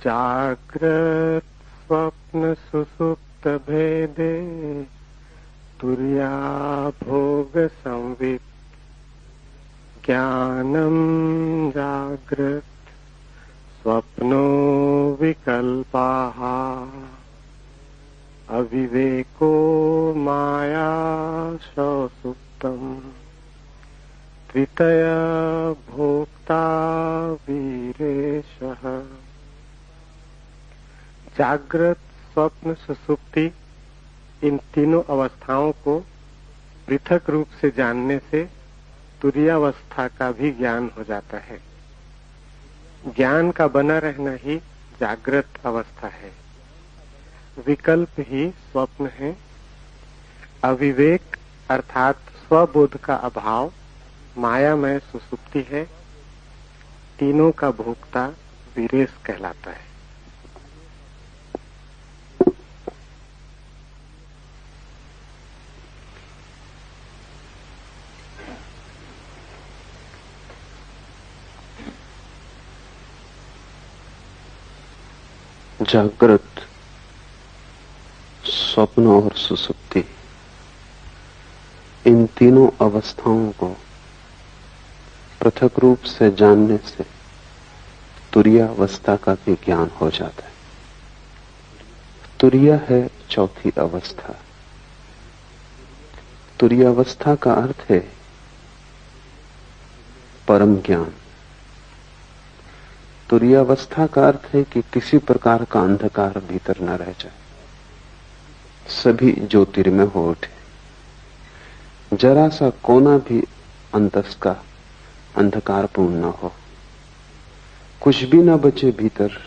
जाग्रत स्वप्न सुसुप्त भेदे तुर्या भोग संवित् ज्ञानम जाग्रत स्वप्नो विकल्पाः अविवेको माया सुप्तम् त्रितय भोक्ता वीरेशः। जागृत स्वप्न सुसुप्ति इन तीनों अवस्थाओं को पृथक रूप से जानने से तुरीयावस्था का भी ज्ञान हो जाता है। ज्ञान का बना रहना ही जागृत अवस्था है, विकल्प ही स्वप्न है, अविवेक अर्थात स्वबोध का अभाव मायामय सुसुप्ति है, तीनों का भोक्ता वीरेश कहलाता है। जागृत, स्वप्न और सुसुप्ति, इन तीनों अवस्थाओं को पृथक रूप से जानने से तुरीयावस्था का भी ज्ञान हो जाता है। तुरीया है चौथी अवस्था। तुरीयावस्था का अर्थ है परम ज्ञान। तुरीयावस्था का अर्थ है कि किसी प्रकार का अंधकार भीतर न रह जाए, सभी ज्योतिर्मय हो उठे, जरा सा कोना भी अंतस का अंधकारपूर्ण न हो, कुछ भी न बचे भीतर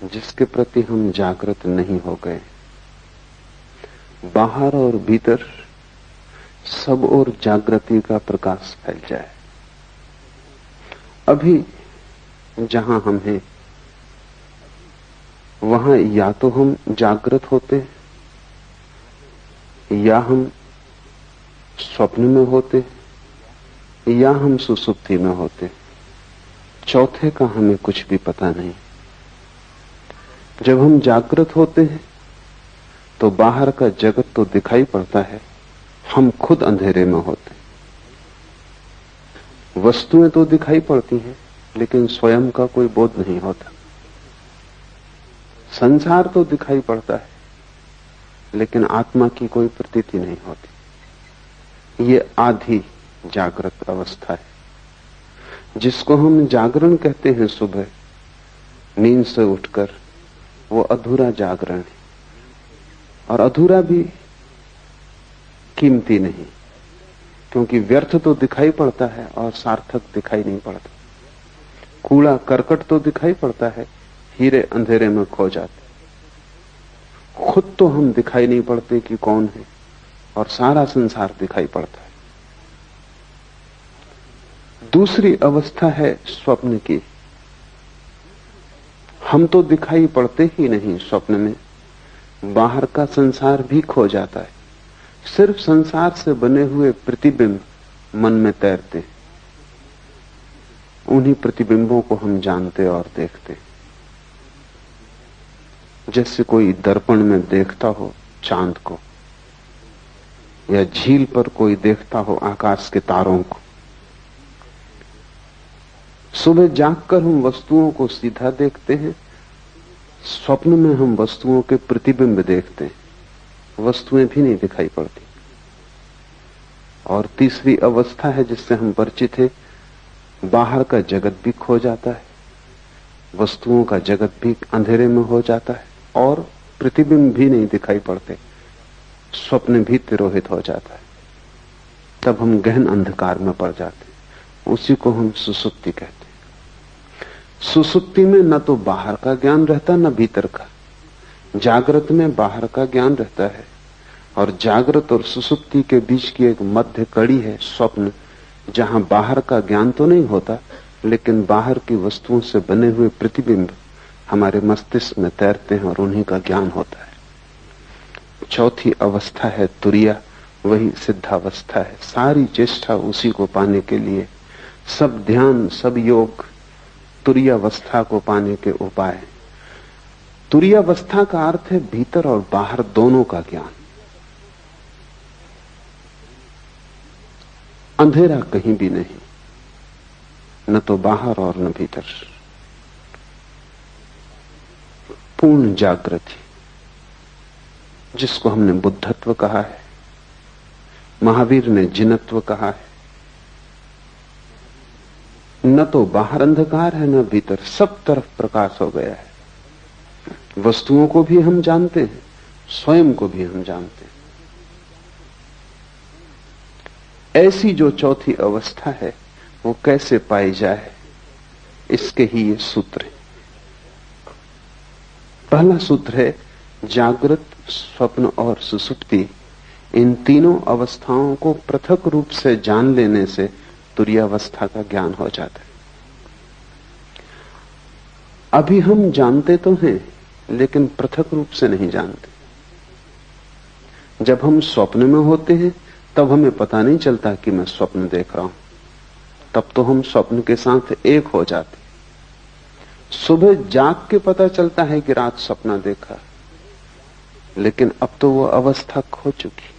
जिसके प्रति हम जागृत नहीं हो गए। बाहर और भीतर सब ओर जागृति का प्रकाश फैल जाए। अभी जहां हम हैं वहां या तो हम जागृत होते या हम स्वप्न में होते या हम सुसुप्ति में होते। चौथे का हमें कुछ भी पता नहीं। जब हम जागृत होते हैं तो बाहर का जगत तो दिखाई पड़ता है, हम खुद अंधेरे में होते। वस्तुएं तो दिखाई पड़ती हैं लेकिन स्वयं का कोई बोध नहीं होता। संसार तो दिखाई पड़ता है लेकिन आत्मा की कोई प्रतीति नहीं होती। ये आधी जागृत अवस्था है जिसको हम जागरण कहते हैं। सुबह नींद से उठकर वो अधूरा जागरण है, और अधूरा भी कीमती नहीं, क्योंकि व्यर्थ तो दिखाई पड़ता है और सार्थक दिखाई नहीं पड़ता। कूड़ा करकट तो दिखाई पड़ता है, हीरे अंधेरे में खो जाते। खुद तो हम दिखाई नहीं पड़ते कि कौन है, और सारा संसार दिखाई पड़ता है। दूसरी अवस्था है स्वप्न की। हम तो दिखाई पड़ते ही नहीं स्वप्न में, बाहर का संसार भी खो जाता है। सिर्फ संसार से बने हुए प्रतिबिंब मन में तैरते, उन्हीं प्रतिबिंबों को हम जानते और देखते। जैसे कोई दर्पण में देखता हो चांद को, या झील पर कोई देखता हो आकाश के तारों को। सुबह जागकर हम वस्तुओं को सीधा देखते हैं, स्वप्न में हम वस्तुओं के प्रतिबिंब देखते हैं, वस्तुएं भी नहीं दिखाई पड़ती। और तीसरी अवस्था है जिससे हम परिचित हैं, बाहर का जगत भी खो जाता है, वस्तुओं का जगत भी अंधेरे में हो जाता है, और प्रतिबिंब भी नहीं दिखाई पड़ते, स्वप्न भी तिरोहित हो जाता है। तब हम गहन अंधकार में पड़ जाते हैं। उसी को हम सुसुप्ति कहते हैं। सुसुप्ति में न तो बाहर का ज्ञान रहता न भीतर का। जागृत में बाहर का ज्ञान रहता है, और जागृत और सुसुप्ति के बीच की एक मध्य कड़ी है स्वप्न, जहां बाहर का ज्ञान तो नहीं होता लेकिन बाहर की वस्तुओं से बने हुए प्रतिबिंब हमारे मस्तिष्क में तैरते हैं और उन्हीं का ज्ञान होता है। चौथी अवस्था है तुरीया, वही सिद्धावस्था है। सारी चेष्टा उसी को पाने के लिए, सब ध्यान सब योग तुरीयावस्था को पाने के उपाय। तुरीयावस्था का अर्थ है भीतर और बाहर दोनों का ज्ञान। अंधेरा कहीं भी नहीं, न तो बाहर और न भीतर, पूर्ण जागृति, जिसको हमने बुद्धत्व कहा है, महावीर ने जिनत्व कहा है। न तो बाहर अंधकार है न भीतर, सब तरफ प्रकाश हो गया है। वस्तुओं को भी हम जानते हैं, स्वयं को भी हम जानते हैं। ऐसी जो चौथी अवस्था है वो कैसे पाई जाए, इसके ही ये सूत्र है। पहला सूत्र है जागृत, स्वप्न और सुषुप्ति, इन तीनों अवस्थाओं को पृथक रूप से जान लेने से तुरीयावस्था का ज्ञान हो जाता है। अभी हम जानते तो हैं लेकिन पृथक रूप से नहीं जानते। जब हम स्वप्न में होते हैं तब हमें पता नहीं चलता कि मैं स्वप्न देख रहा हूं, तब तो हम स्वप्न के साथ एक हो जाते। सुबह जाग के पता चलता है कि रात सपना देखा, लेकिन अब तो वो अवस्था खो चुकी।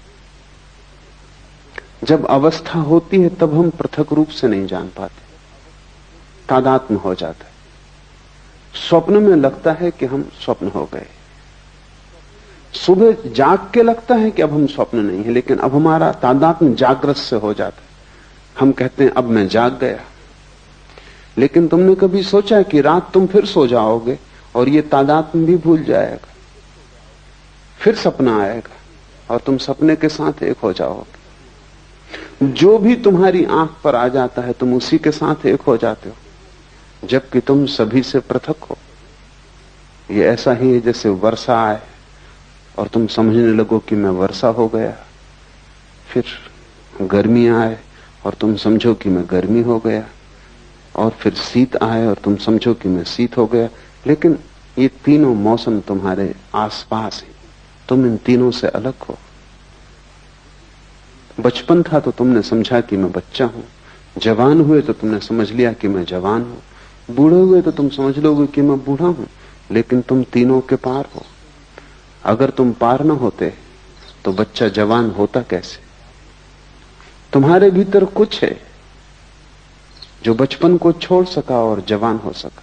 जब अवस्था होती है तब हम पृथक रूप से नहीं जान पाते, तादात्म्य हो जाता है। स्वप्न में लगता है कि हम स्वप्न हो गए, सुबह जाग के लगता है कि अब हम स्वप्न नहीं है, लेकिन अब हमारा तादात्म्य जागृत से हो जाता है। हम कहते हैं अब मैं जाग गया, लेकिन तुमने कभी सोचा कि रात तुम फिर सो जाओगे और ये तादात्म्य भी भूल जाएगा, फिर सपना आएगा और तुम सपने के साथ एक हो जाओगे। जो भी तुम्हारी आंख पर आ जाता है तुम उसी के साथ एक हो जाते हो, जबकि तुम सभी से पृथक हो। ये ऐसा ही है जैसे वर्षा आए और तुम समझने लगो कि मैं वर्षा हो गया, फिर गर्मी आए और तुम समझो कि मैं गर्मी हो गया, और फिर शीत आए और तुम समझो कि मैं शीत हो गया। लेकिन ये तीनों मौसम तुम्हारे आसपास हैं, तुम इन तीनों से अलग हो। बचपन था तो तुमने समझा कि मैं बच्चा हूं, जवान हुए तो तुमने समझ लिया कि मैं जवान हूं, बूढ़े हुए तो तुम समझ लोगे कि मैं बूढ़ा हूं, लेकिन तुम तीनों के पार हो। अगर तुम पार न होते तो बच्चा जवान होता कैसे? तुम्हारे भीतर कुछ है जो बचपन को छोड़ सका और जवान हो सका।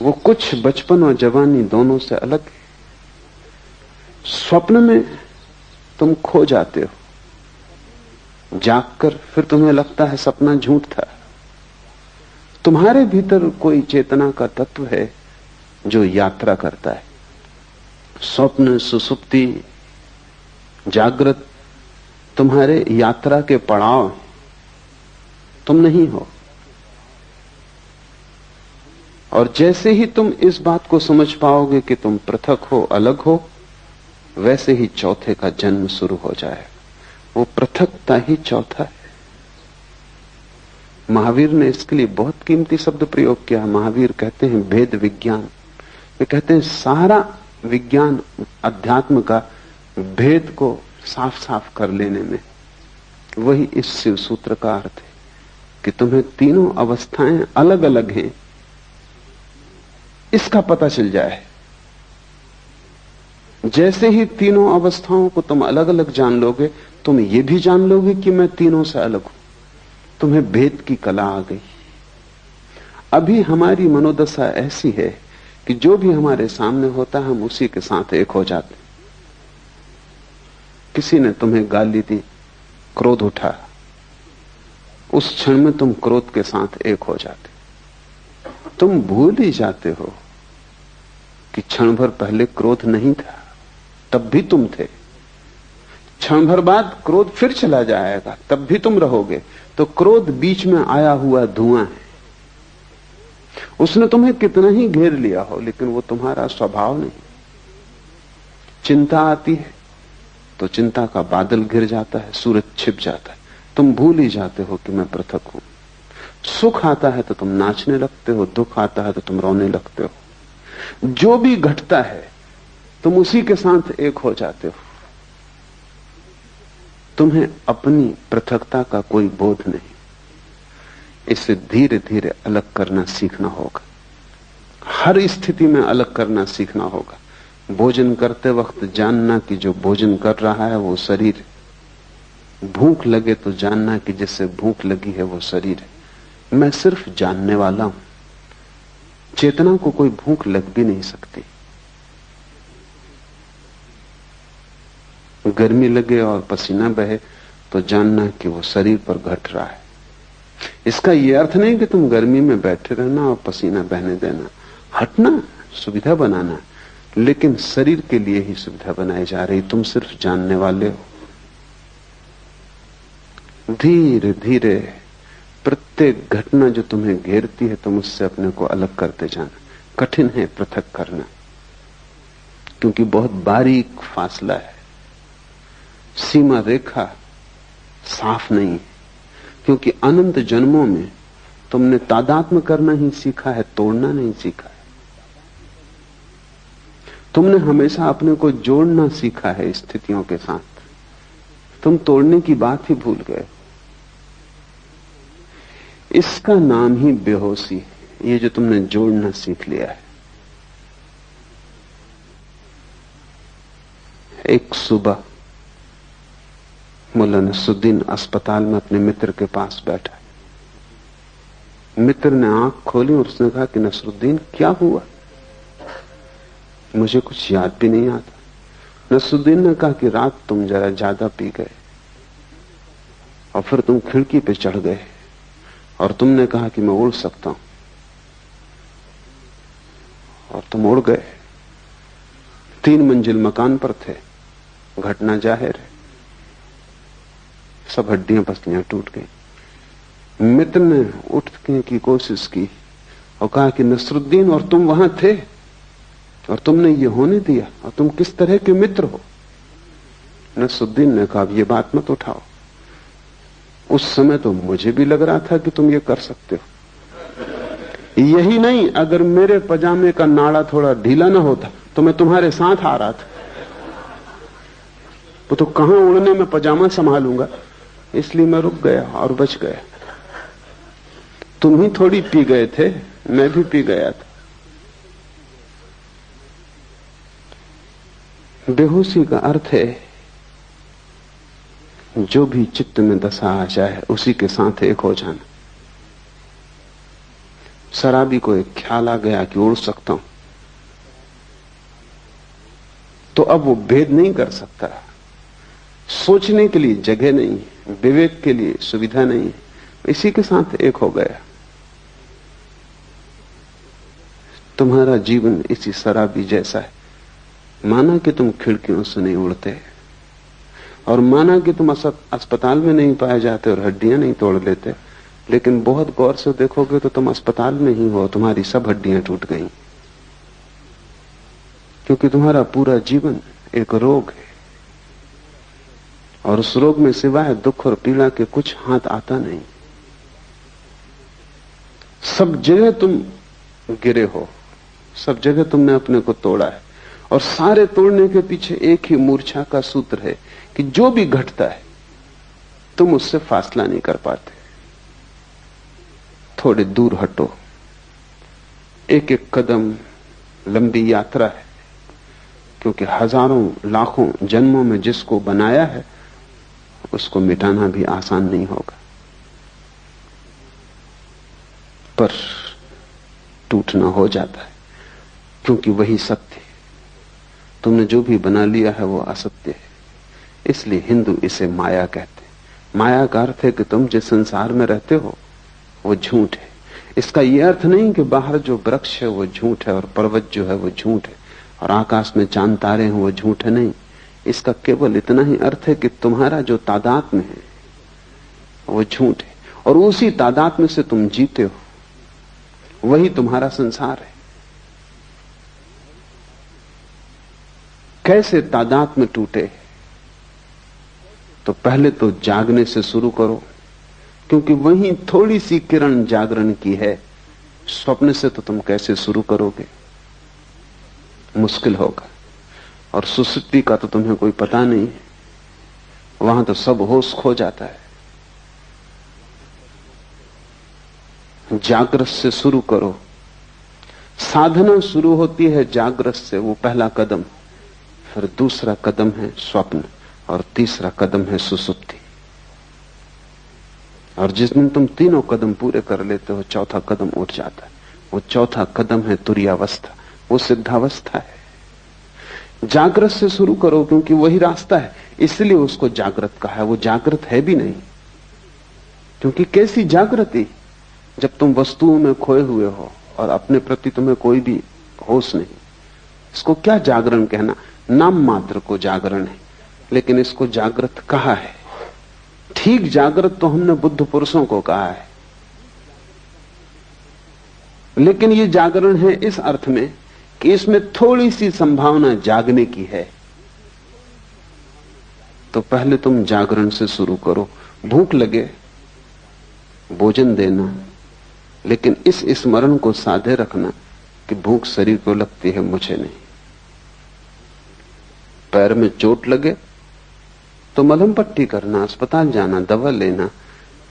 वो कुछ बचपन और जवानी दोनों से अलग है। स्वप्न में तुम खो जाते हो, जागकर फिर तुम्हें लगता है सपना झूठ था। तुम्हारे भीतर कोई चेतना का तत्व है जो यात्रा करता है। स्वप्न, सुषुप्ति, जागृत तुम्हारे यात्रा के पड़ाव हैं, तुम नहीं हो। और जैसे ही तुम इस बात को समझ पाओगे कि तुम पृथक हो, अलग हो, वैसे ही चौथे का जन्म शुरू हो जाएगा। वो पृथकता ही चौथा है। महावीर ने इसके लिए बहुत कीमती शब्द प्रयोग किया। महावीर कहते हैं भेद विज्ञान। वे कहते हैं सारा विज्ञान अध्यात्म का भेद को साफ साफ कर लेने में वही इस शिव सूत्र का अर्थ है कि तुम्हें तीनों अवस्थाएं अलग अलग हैं, इसका पता चल जाए। जैसे ही तीनों अवस्थाओं को तुम अलग अलग जान लोगे, तुम ये भी जान लोगे कि मैं तीनों से अलग हूं। तुम्हें भेद की कला आ गई। अभी हमारी मनोदशा ऐसी है कि जो भी हमारे सामने होता है हम उसी के साथ एक हो जाते। किसी ने तुम्हें गाली दी, क्रोध उठा, उस क्षण में तुम क्रोध के साथ एक हो जाते। तुम भूल ही जाते हो कि क्षण भर पहले क्रोध नहीं था, तब भी तुम थे। क्षण भर बाद क्रोध फिर चला जाएगा, तब भी तुम रहोगे। तो क्रोध बीच में आया हुआ धुआं है। उसने तुम्हें कितना ही घेर लिया हो, लेकिन वो तुम्हारा स्वभाव नहीं। चिंता आती है तो चिंता का बादल घिर जाता है, सूरज छिप जाता है, तुम भूल ही जाते हो कि मैं पृथक हूं। सुख आता है तो तुम नाचने लगते हो, दुख आता है तो तुम रोने लगते हो। जो भी घटता है तुम उसी के साथ एक हो जाते हो। तुम्हें अपनी पृथकता का कोई बोध नहीं। इसे धीरे धीरे अलग करना सीखना होगा। हर स्थिति में अलग करना सीखना होगा। भोजन करते वक्त जानना कि जो भोजन कर रहा है वो शरीर है। भूख लगे तो जानना कि जिससे भूख लगी है वो शरीर है। मैं सिर्फ जानने वाला हूं। चेतना को कोई भूख लग भी नहीं सकती। गर्मी लगे और पसीना बहे तो जानना कि वो शरीर पर घट रहा है। इसका यह अर्थ नहीं कि तुम गर्मी में बैठे रहना और पसीना बहने देना, हटना, सुविधा बनाना, लेकिन शरीर के लिए ही सुविधा बनाई जा रही। तुम सिर्फ जानने वाले हो। धीरे धीरे प्रत्येक घटना जो तुम्हें घेरती है तुम उससे अपने को अलग करते जाना। कठिन है पृथक करना, क्योंकि बहुत बारीक फासला है। सीमा रेखा साफ नहीं है, क्योंकि अनंत जन्मों में तुमने तादात्म्य करना ही सीखा है, तोड़ना नहीं सीखा है। तुमने हमेशा अपने को जोड़ना सीखा है स्थितियों के साथ। तुम तोड़ने की बात ही भूल गए। इसका नाम ही बेहोशी है, ये जो तुमने जोड़ना सीख लिया है। एक सुबह मुल्ला नसरुद्दीन अस्पताल में अपने मित्र के पास बैठा। मित्र ने आंख खोली और उसने कहा कि नसरुद्दीन क्या हुआ? मुझे कुछ याद भी नहीं आता। नसरुद्दीन ने कहा कि रात तुम जरा ज्यादा पी गए और फिर तुम खिड़की पे चढ़ गए और तुमने कहा कि मैं उड़ सकता हूं, और तुम उड़ गए। 3 मंजिल मकान पर थे। घटना जाहिर है, सब हड्डियां पसलियां टूट गई। मित्र ने उठने की कोशिश की और कहा कि नसरुद्दीन, और तुम वहां थे और तुमने ये होने दिया, और तुम किस तरह के मित्र हो? नसरुद्दीन ने कहा ये बात मत उठाओ। उस समय तो मुझे भी लग रहा था कि तुम ये कर सकते हो। यही नहीं, अगर मेरे पजामे का नाड़ा थोड़ा ढीला ना होता तो मैं तुम्हारे साथ आ रहा था। वो तो कहां उड़ने में पजामा संभालूंगा, इसलिए मैं रुक गया और बच गया। तुम ही थोड़ी पी गए थे, मैं भी पी गया था। बेहोशी का अर्थ है जो भी चित्त में दशा आ जाए उसी के साथ एक हो जाना। शराबी को एक ख्याल आ गया कि उड़ सकता हूं, तो अब वो भेद नहीं कर सकता। सोचने के लिए जगह नहीं, विवेक के लिए सुविधा नहीं, इसी के साथ एक हो गया। तुम्हारा जीवन इसी शराबी जैसा है। माना कि तुम खिड़कियों से नहीं उड़ते, और माना कि तुम अस्पताल में नहीं पाए जाते और हड्डियां नहीं तोड़ लेते, लेकिन बहुत गौर से देखोगे तो तुम अस्पताल में ही हो, तुम्हारी सब हड्डियां टूट गई, क्योंकि तुम्हारा पूरा जीवन एक रोग है, और उस रोग में सिवाय दुख और पीड़ा के कुछ हाथ आता नहीं। सब जगह तुम गिरे हो, सब जगह तुमने अपने को तोड़ा है, और सारे तोड़ने के पीछे एक ही मूर्छा का सूत्र है कि जो भी घटता है तुम उससे फासला नहीं कर पाते। थोड़े दूर हटो। एक एक कदम लंबी यात्रा है, क्योंकि हजारों लाखों जन्मों में जिसको बनाया है उसको मिटाना भी आसान नहीं होगा, पर टूटना हो जाता है, क्योंकि वही सत्य है। तुमने जो भी बना लिया है वो असत्य है। इसलिए हिंदू इसे माया कहते हैं। माया का अर्थ है कि तुम जिस संसार में रहते हो वो झूठ है। इसका यह अर्थ नहीं कि बाहर जो वृक्ष है वो झूठ है और पर्वत जो है वो झूठ है और आकाश में चांद तारे हैं वो झूठ है। नहीं, इसका केवल इतना ही अर्थ है कि तुम्हारा जो तादात्म्य है वो झूठ है, और उसी तादात्म्य से तुम जीते हो, वही तुम्हारा संसार है। कैसे तादात्म्य टूटे? तो पहले तो जागने से शुरू करो, क्योंकि वही थोड़ी सी किरण जागरण की है। स्वप्न से तो तुम कैसे शुरू करोगे? मुश्किल होगा। और सुसुप्ति का तो तुम्हें कोई पता नहीं, वहां तो सब होश खो जाता है। जागृत से शुरू करो, साधना शुरू होती है जागृत से, वो पहला कदम। फिर दूसरा कदम है स्वप्न, और तीसरा कदम है सुसुप्ति। और जिस दिन तुम तीनों कदम पूरे कर लेते हो, चौथा कदम उठ जाता है। वो चौथा कदम है तुरीयावस्था, वो सिद्धावस्था है। जागृत से शुरू करो, क्योंकि वही रास्ता है, इसलिए उसको जागृत कहा है। वो जागृत है भी नहीं, क्योंकि कैसी जागृति जब तुम वस्तुओं में खोए हुए हो और अपने प्रति तुम्हें कोई भी होश नहीं। इसको क्या जागरण कहना, नाम मात्र को जागरण है, लेकिन इसको जागृत कहा है। ठीक जागृत तो हमने बुद्ध पुरुषों को कहा है, लेकिन ये जागरण है इस अर्थ में कि इसमें थोड़ी सी संभावना जागने की है। तो पहले तुम जागरण से शुरू करो। भूख लगे, भोजन देना, लेकिन इस स्मरण को साधे रखना कि भूख शरीर को लगती है, मुझे नहीं। पैर में चोट लगे तो मलहम पट्टी करना, अस्पताल जाना, दवा लेना,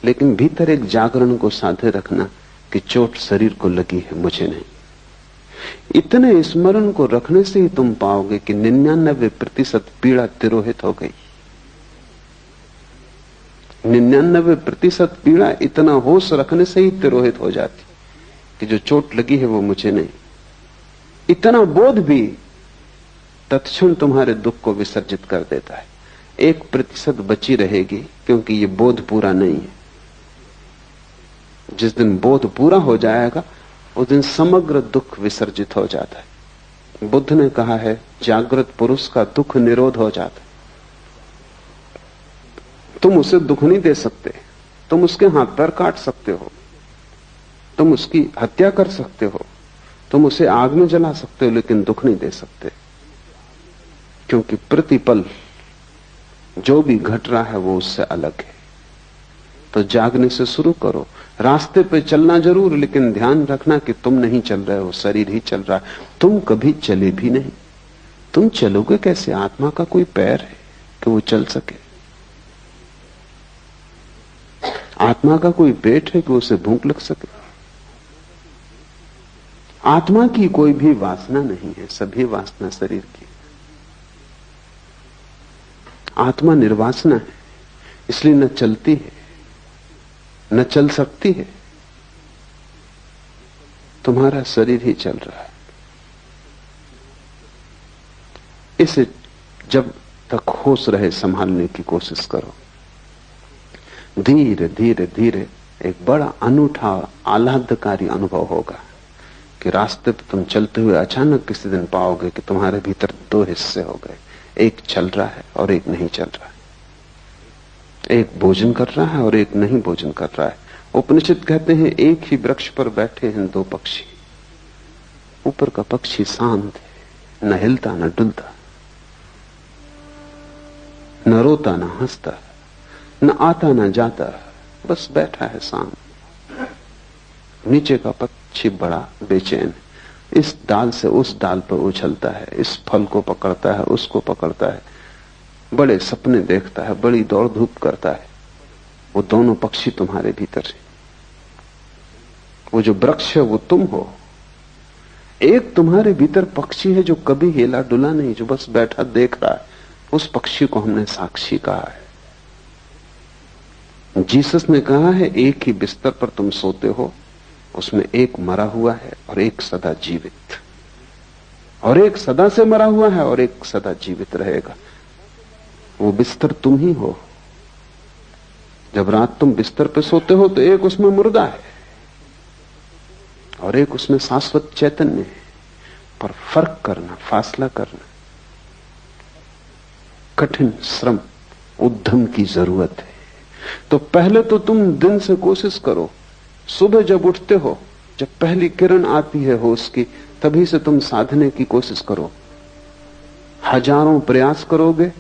लेकिन भीतर एक जागरण को साधे रखना कि चोट शरीर को लगी है, मुझे नहीं। इतने स्मरण को रखने से ही तुम पाओगे कि 99% पीड़ा तिरोहित हो गई। 99% पीड़ा इतना होश रखने से ही तिरोहित हो जाती कि जो चोट लगी है वो मुझे नहीं। इतना बोध भी तत्क्षण तुम्हारे दुख को विसर्जित कर देता है। 1% बची रहेगी, क्योंकि ये बोध पूरा नहीं है। जिस दिन बोध पूरा हो जाएगा उस दिन समग्र दुख विसर्जित हो जाता है। बुद्ध ने कहा है, जागृत पुरुष का दुख निरोध हो जाता है। तुम उसे दुख नहीं दे सकते, तुम उसके हाथ पैर काट सकते हो, तुम उसकी हत्या कर सकते हो, तुम उसे आग में जला सकते हो, लेकिन दुख नहीं दे सकते, क्योंकि प्रतिपल जो भी घट रहा है वो उससे अलग है। तो जागने से शुरू करो। रास्ते पे चलना जरूर, लेकिन ध्यान रखना कि तुम नहीं चल रहे हो, शरीर ही चल रहा है। तुम कभी चले भी नहीं। तुम चलोगे कैसे? आत्मा का कोई पैर है कि वो चल सके? आत्मा का कोई पेट है कि उसे भूख लग सके? आत्मा की कोई भी वासना नहीं है, सभी वासना शरीर की। आत्मा निर्वासना है, इसलिए न चलती है न चल सकती है। तुम्हारा शरीर ही चल रहा है। इसे जब तक होश रहे संभालने की कोशिश करो। धीरे धीरे धीरे एक बड़ा अनूठा आह्लादकारी अनुभव होगा कि रास्ते पे तुम चलते हुए अचानक किसी दिन पाओगे कि तुम्हारे भीतर 2 हिस्से हो गए। एक चल रहा है और एक नहीं चल रहा है। एक भोजन कर रहा है और एक नहीं भोजन कर रहा है। उपनिषद कहते हैं, एक ही वृक्ष पर बैठे हैं 2 पक्षी। ऊपर का पक्षी शांत है, न हिलता न डुलता, न रोता न हंसता, न आता न जाता, बस बैठा है शांत। नीचे का पक्षी बड़ा बेचैन है, इस डाल से उस डाल पर उछलता है, इस फल को पकड़ता है, उसको पकड़ता है, बड़े सपने देखता है, बड़ी दौड़ धूप करता है। वो दोनों पक्षी तुम्हारे भीतर है। वो जो वृक्ष है वो तुम हो। एक तुम्हारे भीतर पक्षी है जो कभी हिला डुला नहीं, जो बस बैठा देख रहा है। उस पक्षी को हमने साक्षी कहा है। जीसस ने कहा है, एक ही बिस्तर पर तुम सोते हो, उसमें एक मरा हुआ है और एक सदा जीवित, और एक सदा से मरा हुआ है और एक सदा जीवित रहेगा। वो बिस्तर तुम ही हो। जब रात तुम बिस्तर पे सोते हो तो एक उसमें मुर्दा है और एक उसमें शाश्वत चैतन्य है। पर फर्क करना, फासला करना, कठिन श्रम, उद्यम की जरूरत है। तो पहले तो तुम दिन से कोशिश करो। सुबह जब उठते हो, जब पहली किरण आती है होश की, तभी से तुम साधने की कोशिश करो। हजारों प्रयास करोगे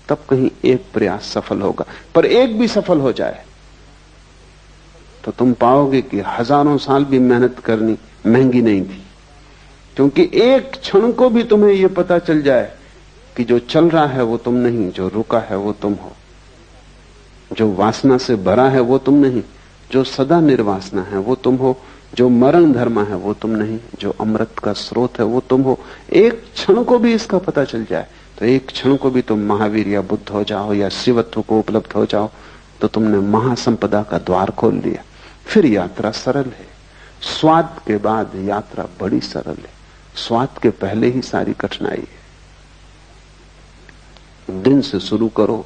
तब कहीं एक प्रयास सफल होगा। पर एक भी सफल हो जाए तो तुम पाओगे कि हजारों साल भी मेहनत करनी महंगी नहीं थी। क्योंकि एक क्षण को भी तुम्हें यह पता चल जाए कि जो चल रहा है वो तुम नहीं, जो रुका है वो तुम हो, जो वासना से भरा है वो तुम नहीं, जो सदा निर्वासना है वो तुम हो, जो मरण धर्म है वो तुम नहीं, जो अमृत का स्रोत है वो तुम हो। एक क्षण को भी इसका पता चल जाए तो एक क्षण को भी तुम महावीर या बुद्ध हो जाओ या शिवत्व को उपलब्ध हो जाओ तो तुमने महासंपदा का द्वार खोल लिया। फिर यात्रा सरल है। स्वाद के बाद यात्रा बड़ी सरल है, स्वाद के पहले ही सारी कठिनाई है। दिन से शुरू करो,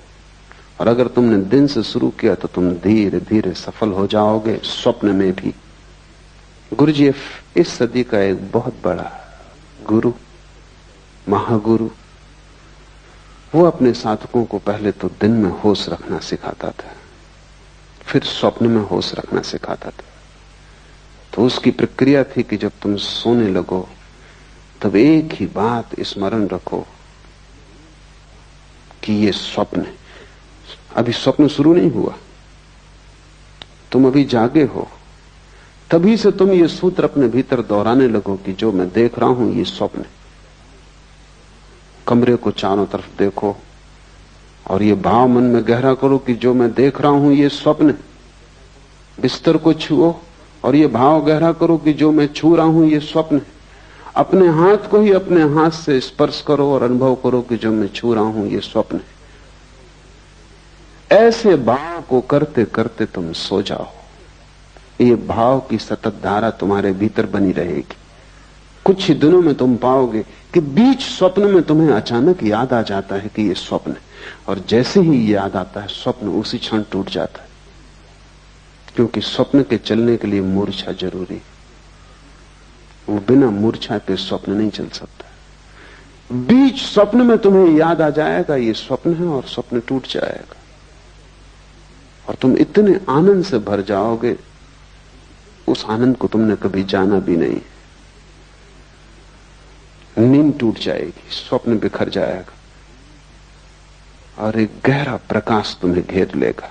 और अगर तुमने दिन से शुरू किया तो तुम धीरे धीरे सफल हो जाओगे, स्वप्न में भी। गुरुजीएफ इस सदी का एक बहुत बड़ा गुरु, महागुरु, वो अपने साधकों को पहले तो दिन में होश रखना सिखाता था, फिर स्वप्न में होश रखना सिखाता था। तो उसकी प्रक्रिया थी कि जब तुम सोने लगो तब एक ही बात स्मरण रखो कि ये स्वप्न है। अभी स्वप्न शुरू नहीं हुआ, तुम अभी जागे हो, तभी से तुम ये सूत्र अपने भीतर दोहराने लगो कि जो मैं देख रहा हूं ये स्वप्न है। कमरे को चारों तरफ देखो और ये भाव मन में गहरा करो कि जो मैं देख रहा हूं ये स्वप्न है। बिस्तर को छुओ और ये भाव गहरा करो कि जो मैं छू रहा हूं ये स्वप्न है। अपने हाथ को ही अपने हाथ से स्पर्श करो और अनुभव करो कि जो मैं छू रहा हूं ये स्वप्न है। ऐसे भाव को करते करते तुम सो जाओ, ये भाव की सतत धारा तुम्हारे भीतर बनी रहेगी। कुछ ही दिनों में तुम पाओगे कि बीच स्वप्न में तुम्हें अचानक याद आ जाता है कि ये स्वप्न है, और जैसे ही याद आता है स्वप्न उसी क्षण टूट जाता है, क्योंकि स्वप्न के चलने के लिए मूर्छा जरूरी है। वो बिना मूर्छा के स्वप्न नहीं चल सकता। बीच स्वप्न में तुम्हें याद आ जाएगा ये स्वप्न है, और स्वप्न टूट जाएगा और तुम इतने आनंद से भर जाओगे, उस आनंद को तुमने कभी जाना भी नहीं। नींद टूट जाएगी, स्वप्न बिखर जाएगा और एक गहरा प्रकाश तुम्हें घेर लेगा।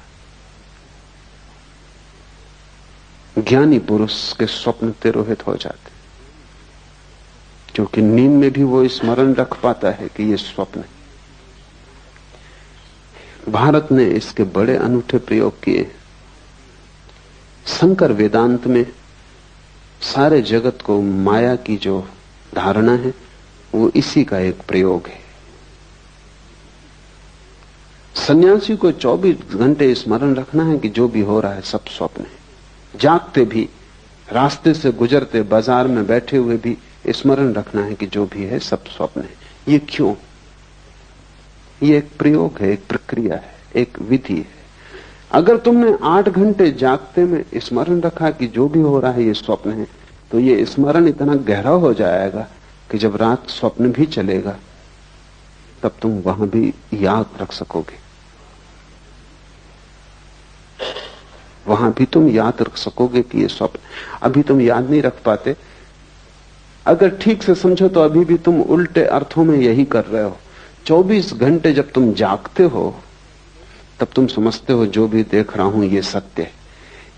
ज्ञानी पुरुष के स्वप्न तिरोहित हो जाते, क्योंकि नींद में भी वो स्मरण रख पाता है कि ये स्वप्न है। भारत ने इसके बड़े अनूठे प्रयोग किए। शंकर वेदांत में सारे जगत को माया की जो धारणा है वो इसी का एक प्रयोग है। सन्यासी को 24 घंटे स्मरण रखना है कि जो भी हो रहा है सब स्वप्न है। जागते भी, रास्ते से गुजरते, बाजार में बैठे हुए भी स्मरण रखना है कि जो भी है सब स्वप्न है। ये क्यों? ये एक प्रयोग है, एक प्रक्रिया है, एक विधि है। अगर तुमने 8 घंटे जागते में स्मरण रखा कि जो भी हो रहा है ये स्वप्न है, तो ये स्मरण इतना गहरा हो जाएगा कि जब रात स्वप्न भी चलेगा तब तुम वहां भी याद रख सकोगे, वहां भी तुम याद रख सकोगे कि ये स्वप्न। अभी तुम याद नहीं रख पाते। अगर ठीक से समझो तो अभी भी तुम उल्टे अर्थों में यही कर रहे हो। 24 घंटे जब तुम जागते हो तब तुम समझते हो जो भी देख रहा हूं ये सत्य है।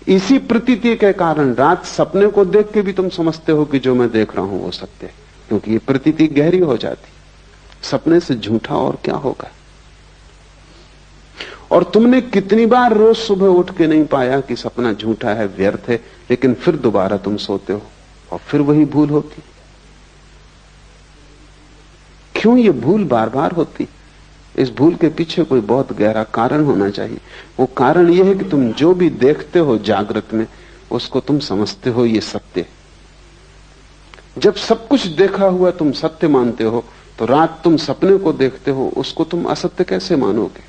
इसी प्रतीति के कारण रात सपने को देख के भी तुम समझते हो कि जो मैं देख रहा हूं वो सत्य है, क्योंकि ये प्रतीति गहरी हो जाती। सपने से झूठा और क्या होगा। और तुमने कितनी बार रोज सुबह उठ के नहीं पाया कि सपना झूठा है, व्यर्थ है, लेकिन फिर दोबारा तुम सोते हो और फिर वही भूल होती। क्यों ये भूल बार बार होती? इस भूल के पीछे कोई बहुत गहरा कारण होना चाहिए। वो कारण ये है कि तुम जो भी देखते हो जागृत में उसको तुम समझते हो ये सत्य। जब सब कुछ देखा हुआ तुम सत्य मानते हो तो रात तुम सपने को देखते हो, उसको तुम असत्य कैसे मानोगे?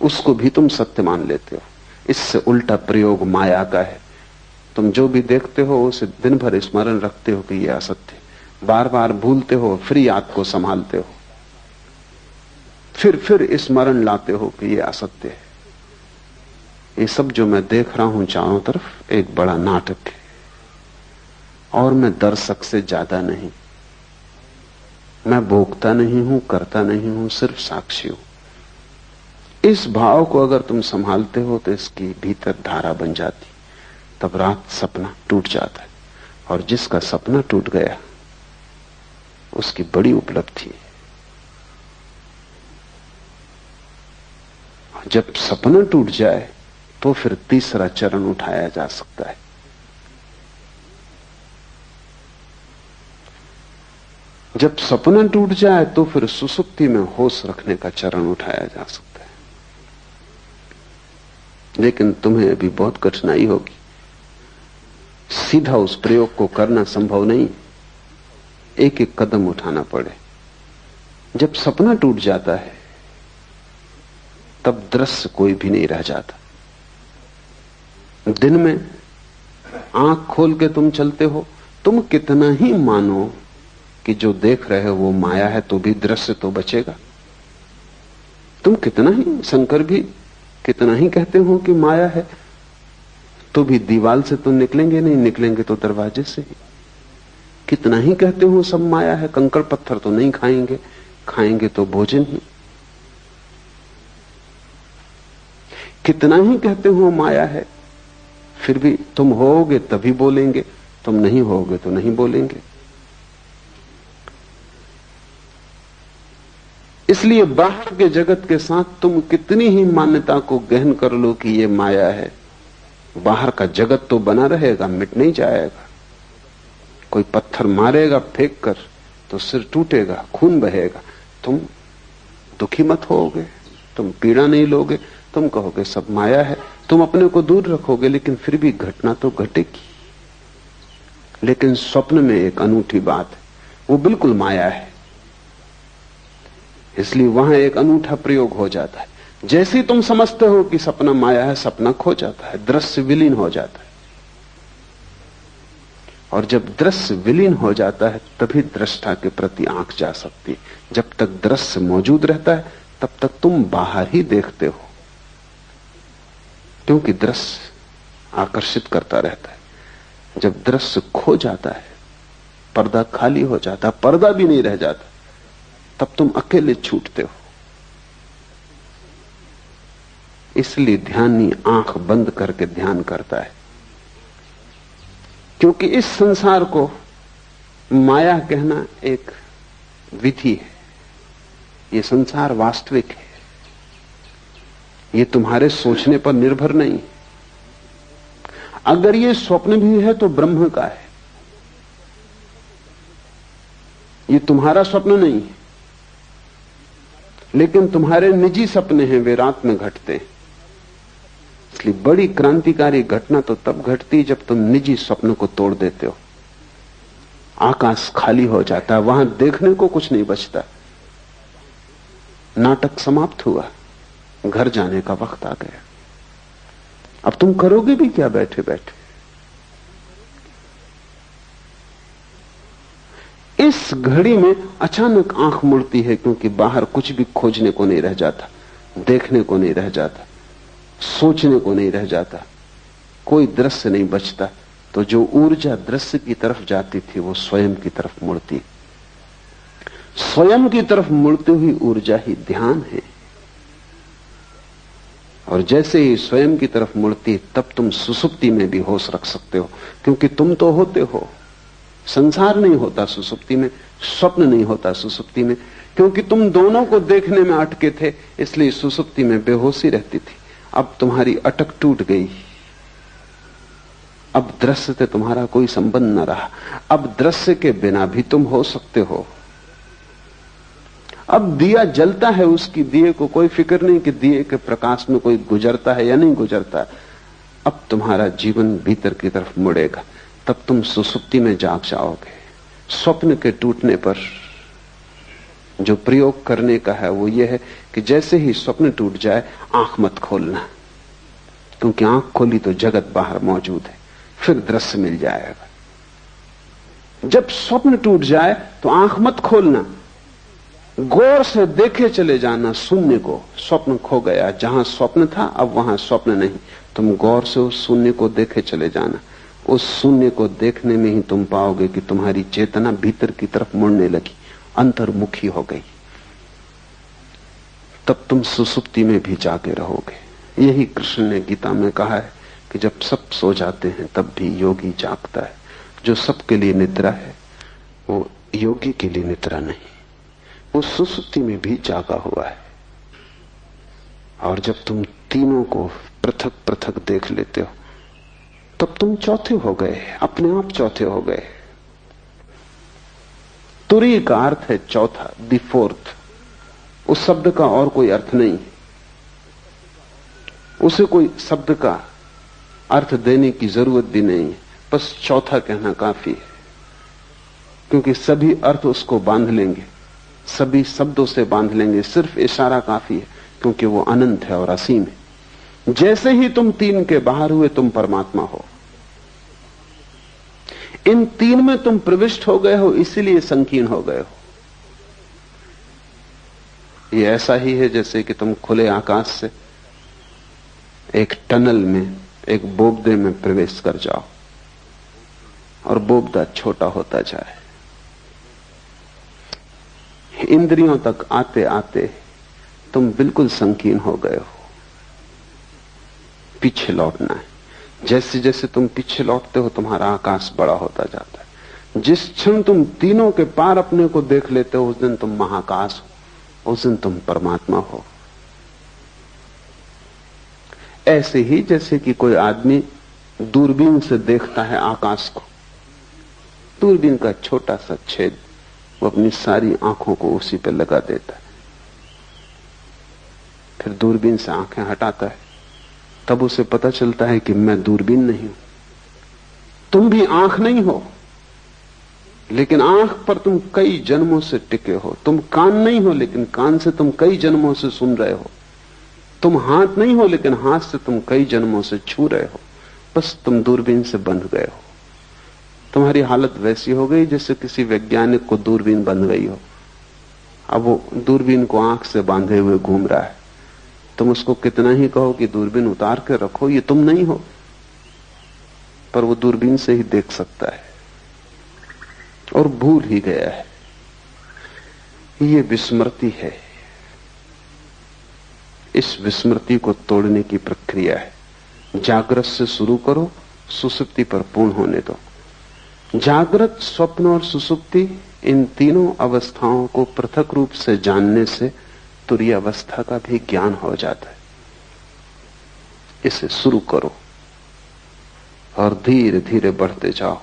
उसको भी तुम सत्य मान लेते हो। इससे उल्टा प्रयोग माया का है। तुम जो भी देखते हो उसे दिन भर स्मरण रखते हो कि यह असत्य, बार बार भूलते हो, फिर याद को संभालते हो, फिर स्मरण लाते हो कि यह असत्य है। ये सब जो मैं देख रहा हूं चारों तरफ एक बड़ा नाटक है, और मैं दर्शक से ज्यादा नहीं। मैं भोगता नहीं हूं, करता नहीं हूं, सिर्फ साक्षी हूं। इस भाव को अगर तुम संभालते हो तो इसकी भीतर धारा बन जाती। तब रात सपना टूट जाता है, और जिसका सपना टूट गया उसकी बड़ी उपलब्धि है। जब सपना टूट जाए तो फिर तीसरा चरण उठाया जा सकता है। जब सपना टूट जाए तो फिर सुसुप्ति में होश रखने का चरण उठाया जा सकता है। लेकिन तुम्हें अभी बहुत कठिनाई होगी, सीधा उस प्रयोग को करना संभव नहीं, एक एक कदम उठाना पड़े। जब सपना टूट जाता है तब दृश्य कोई भी नहीं रह जाता। दिन में आंख खोल के तुम चलते हो, तुम कितना ही मानो कि जो देख रहे हो वो माया है, तो भी दृश्य तो बचेगा। तुम कितना ही, शंकर भी कितना ही कहते हो कि माया है, तो भी दीवाल से तो निकलेंगे नहीं, निकलेंगे तो दरवाजे से ही। कितना ही कहते हो सब माया है, कंकड़ पत्थर तो नहीं खाएंगे, खाएंगे तो भोजन ही। कितना ही कहते हो माया है, फिर भी तुम होगे तभी बोलेंगे, तुम नहीं होगे तो नहीं बोलेंगे। इसलिए बाहर के जगत के साथ तुम कितनी ही मान्यता को गहन कर लो कि ये माया है, बाहर का जगत तो बना रहेगा, मिट नहीं जाएगा। कोई पत्थर मारेगा फेंक कर तो सिर टूटेगा, खून बहेगा, तुम दुखी मत होगे, तुम पीड़ा नहीं लोगे, तुम कहोगे सब माया है, तुम अपने को दूर रखोगे, लेकिन फिर भी घटना तो घटेगी। लेकिन स्वप्न में एक अनूठी बात है, वो बिल्कुल माया है, इसलिए वहां एक अनूठा प्रयोग हो जाता है। जैसे ही तुम समझते हो कि सपना माया है, सपना खो जाता है, दृश्य विलीन हो जाता है। और जब दृश्य विलीन हो जाता है तभी दृष्टा के प्रति आंख जा सकती है। जब तक दृश्य मौजूद रहता है तब तक तुम बाहर ही देखते हो, क्योंकि दृश्य आकर्षित करता रहता है। जब दृश्य खो जाता है, पर्दा खाली हो जाता, पर्दा भी नहीं रह जाता, तब तुम अकेले छूटते हो। इसलिए ध्यानी आंख बंद करके ध्यान करता है, क्योंकि इस संसार को माया कहना एक विधि है। ये संसार वास्तविक है, ये तुम्हारे सोचने पर निर्भर नहीं। अगर ये स्वप्न भी है तो ब्रह्म का है, ये तुम्हारा स्वप्न नहीं है। लेकिन तुम्हारे निजी सपने हैं, वे रात में घटते हैं। इसलिए बड़ी क्रांतिकारी घटना तो तब घटती जब तुम निजी स्वप्न को तोड़ देते हो। आकाश खाली हो जाता है, वहां देखने को कुछ नहीं बचता। नाटक समाप्त हुआ, घर जाने का वक्त आ गया। अब तुम करोगे भी क्या बैठे बैठे? इस घड़ी में अचानक आंख मुड़ती है, क्योंकि बाहर कुछ भी खोजने को नहीं रह जाता, देखने को नहीं रह जाता, सोचने को नहीं रह जाता, कोई दृश्य नहीं बचता। तो जो ऊर्जा दृश्य की तरफ जाती थी वो स्वयं की तरफ मुड़ती। स्वयं की तरफ मुड़ती हुई ऊर्जा ही ध्यान है। और जैसे ही स्वयं की तरफ मुड़ती, तब तुम सुसुप्ति में भी होश रख सकते हो, क्योंकि तुम तो होते हो। संसार नहीं होता सुसुप्ति में, स्वप्न नहीं होता सुसुप्ति में, क्योंकि तुम दोनों को देखने में अटके थे, इसलिए सुसुप्ति में बेहोशी रहती थी। अब तुम्हारी अटक टूट गई, अब दृश्य से तुम्हारा कोई संबंध न रहा। अब दृश्य के बिना भी तुम हो सकते हो। अब दिया जलता है, उसकी दिए को कोई फिक्र नहीं कि दिए के प्रकाश में कोई गुजरता है या नहीं गुजरता। अब तुम्हारा जीवन भीतर की तरफ मुड़ेगा, तब तुम सुसुप्ति में जाग जाओगे। स्वप्न के टूटने पर जो प्रयोग करने का है वो ये है कि जैसे ही स्वप्न टूट जाए, आंख मत खोलना, क्योंकि आंख खोली तो जगत बाहर मौजूद है, फिर दृश्य मिल जाएगा। जब स्वप्न टूट जाए तो आंख मत खोलना, गौर से देखे चले जाना शून्य को। स्वप्न खो गया, जहां स्वप्न था अब वहां स्वप्न नहीं। तुम गौर से उस शून्य को देखे चले जाना। उस शून्य को देखने में ही तुम पाओगे कि तुम्हारी चेतना भीतर की तरफ मुड़ने लगी, अंतर्मुखी हो गई। तब तुम सुसुप्ति में भी जागे रहोगे। यही कृष्ण ने गीता में कहा है कि जब सब सो जाते हैं तब भी योगी जागता है। जो सबके लिए निद्रा है वो योगी के लिए निद्रा नहीं, वो सुसुप्ति में भी जागा हुआ है। और जब तुम तीनों को पृथक पृथक देख लेते हो तब तुम चौथे हो गए, अपने आप चौथे हो गए। तुरी का अर्थ है चौथा, द फोर्थ। उस शब्द का और कोई अर्थ नहीं है, उसे कोई शब्द का अर्थ देने की जरूरत भी नहीं है, बस चौथा कहना काफी है, क्योंकि सभी अर्थ उसको बांध लेंगे, सभी शब्दों से बांध लेंगे। सिर्फ इशारा काफी है, क्योंकि वो अनंत है और असीम है। जैसे ही तुम तीन के बाहर हुए तुम परमात्मा हो। इन तीन में तुम प्रविष्ट हो गए हो, इसीलिए संकीर्ण हो गए हो। ये ऐसा ही है जैसे कि तुम खुले आकाश से एक टनल में, एक बोबदे में प्रवेश कर जाओ और बोबदा छोटा होता जाए। इंद्रियों तक आते आते तुम बिल्कुल संकीर्ण हो गए हो। पीछे लौटना है। जैसे जैसे तुम पीछे लौटते हो तुम्हारा आकाश बड़ा होता जाता है। जिस क्षण तुम तीनों के पार अपने को देख लेते हो उस दिन तुम महाकाश हो, उस दिन तुम परमात्मा हो। ऐसे ही जैसे कि कोई आदमी दूरबीन से देखता है आकाश को, दूरबीन का छोटा सा छेद, वो अपनी सारी आंखों को उसी पे लगा देता है। फिर दूरबीन से आंखें हटाता है, तब उसे पता चलता है कि मैं दूरबीन नहीं हूं। तुम भी आंख नहीं हो, लेकिन आंख पर तुम कई जन्मों से टिके हो। तुम कान नहीं हो, लेकिन कान से तुम कई जन्मों से सुन रहे हो। तुम हाथ नहीं हो, लेकिन हाथ से तुम कई जन्मों से छू रहे हो। बस तुम दूरबीन से बंध गए हो। तुम्हारी हालत वैसी हो गई जैसे किसी वैज्ञानिक को दूरबीन बंध गई हो। अब वो दूरबीन को आंख से बांधे हुए घूम रहा है। तुम उसको कितना ही कहो कि दूरबीन उतार के रखो, ये तुम नहीं हो, पर वो दूरबीन से ही देख सकता है और भूल ही गया है। ये विस्मृति है। इस विस्मृति को तोड़ने की प्रक्रिया है। जागृत से शुरू करो, सुसुप्ति पर पूर्ण होने दो। जागृत, स्वप्न और सुसुप्ति, इन तीनों अवस्थाओं को पृथक रूप से जानने से तुरीय अवस्था का भी ज्ञान हो जाता है। इसे शुरू करो और धीरे धीरे बढ़ते जाओ।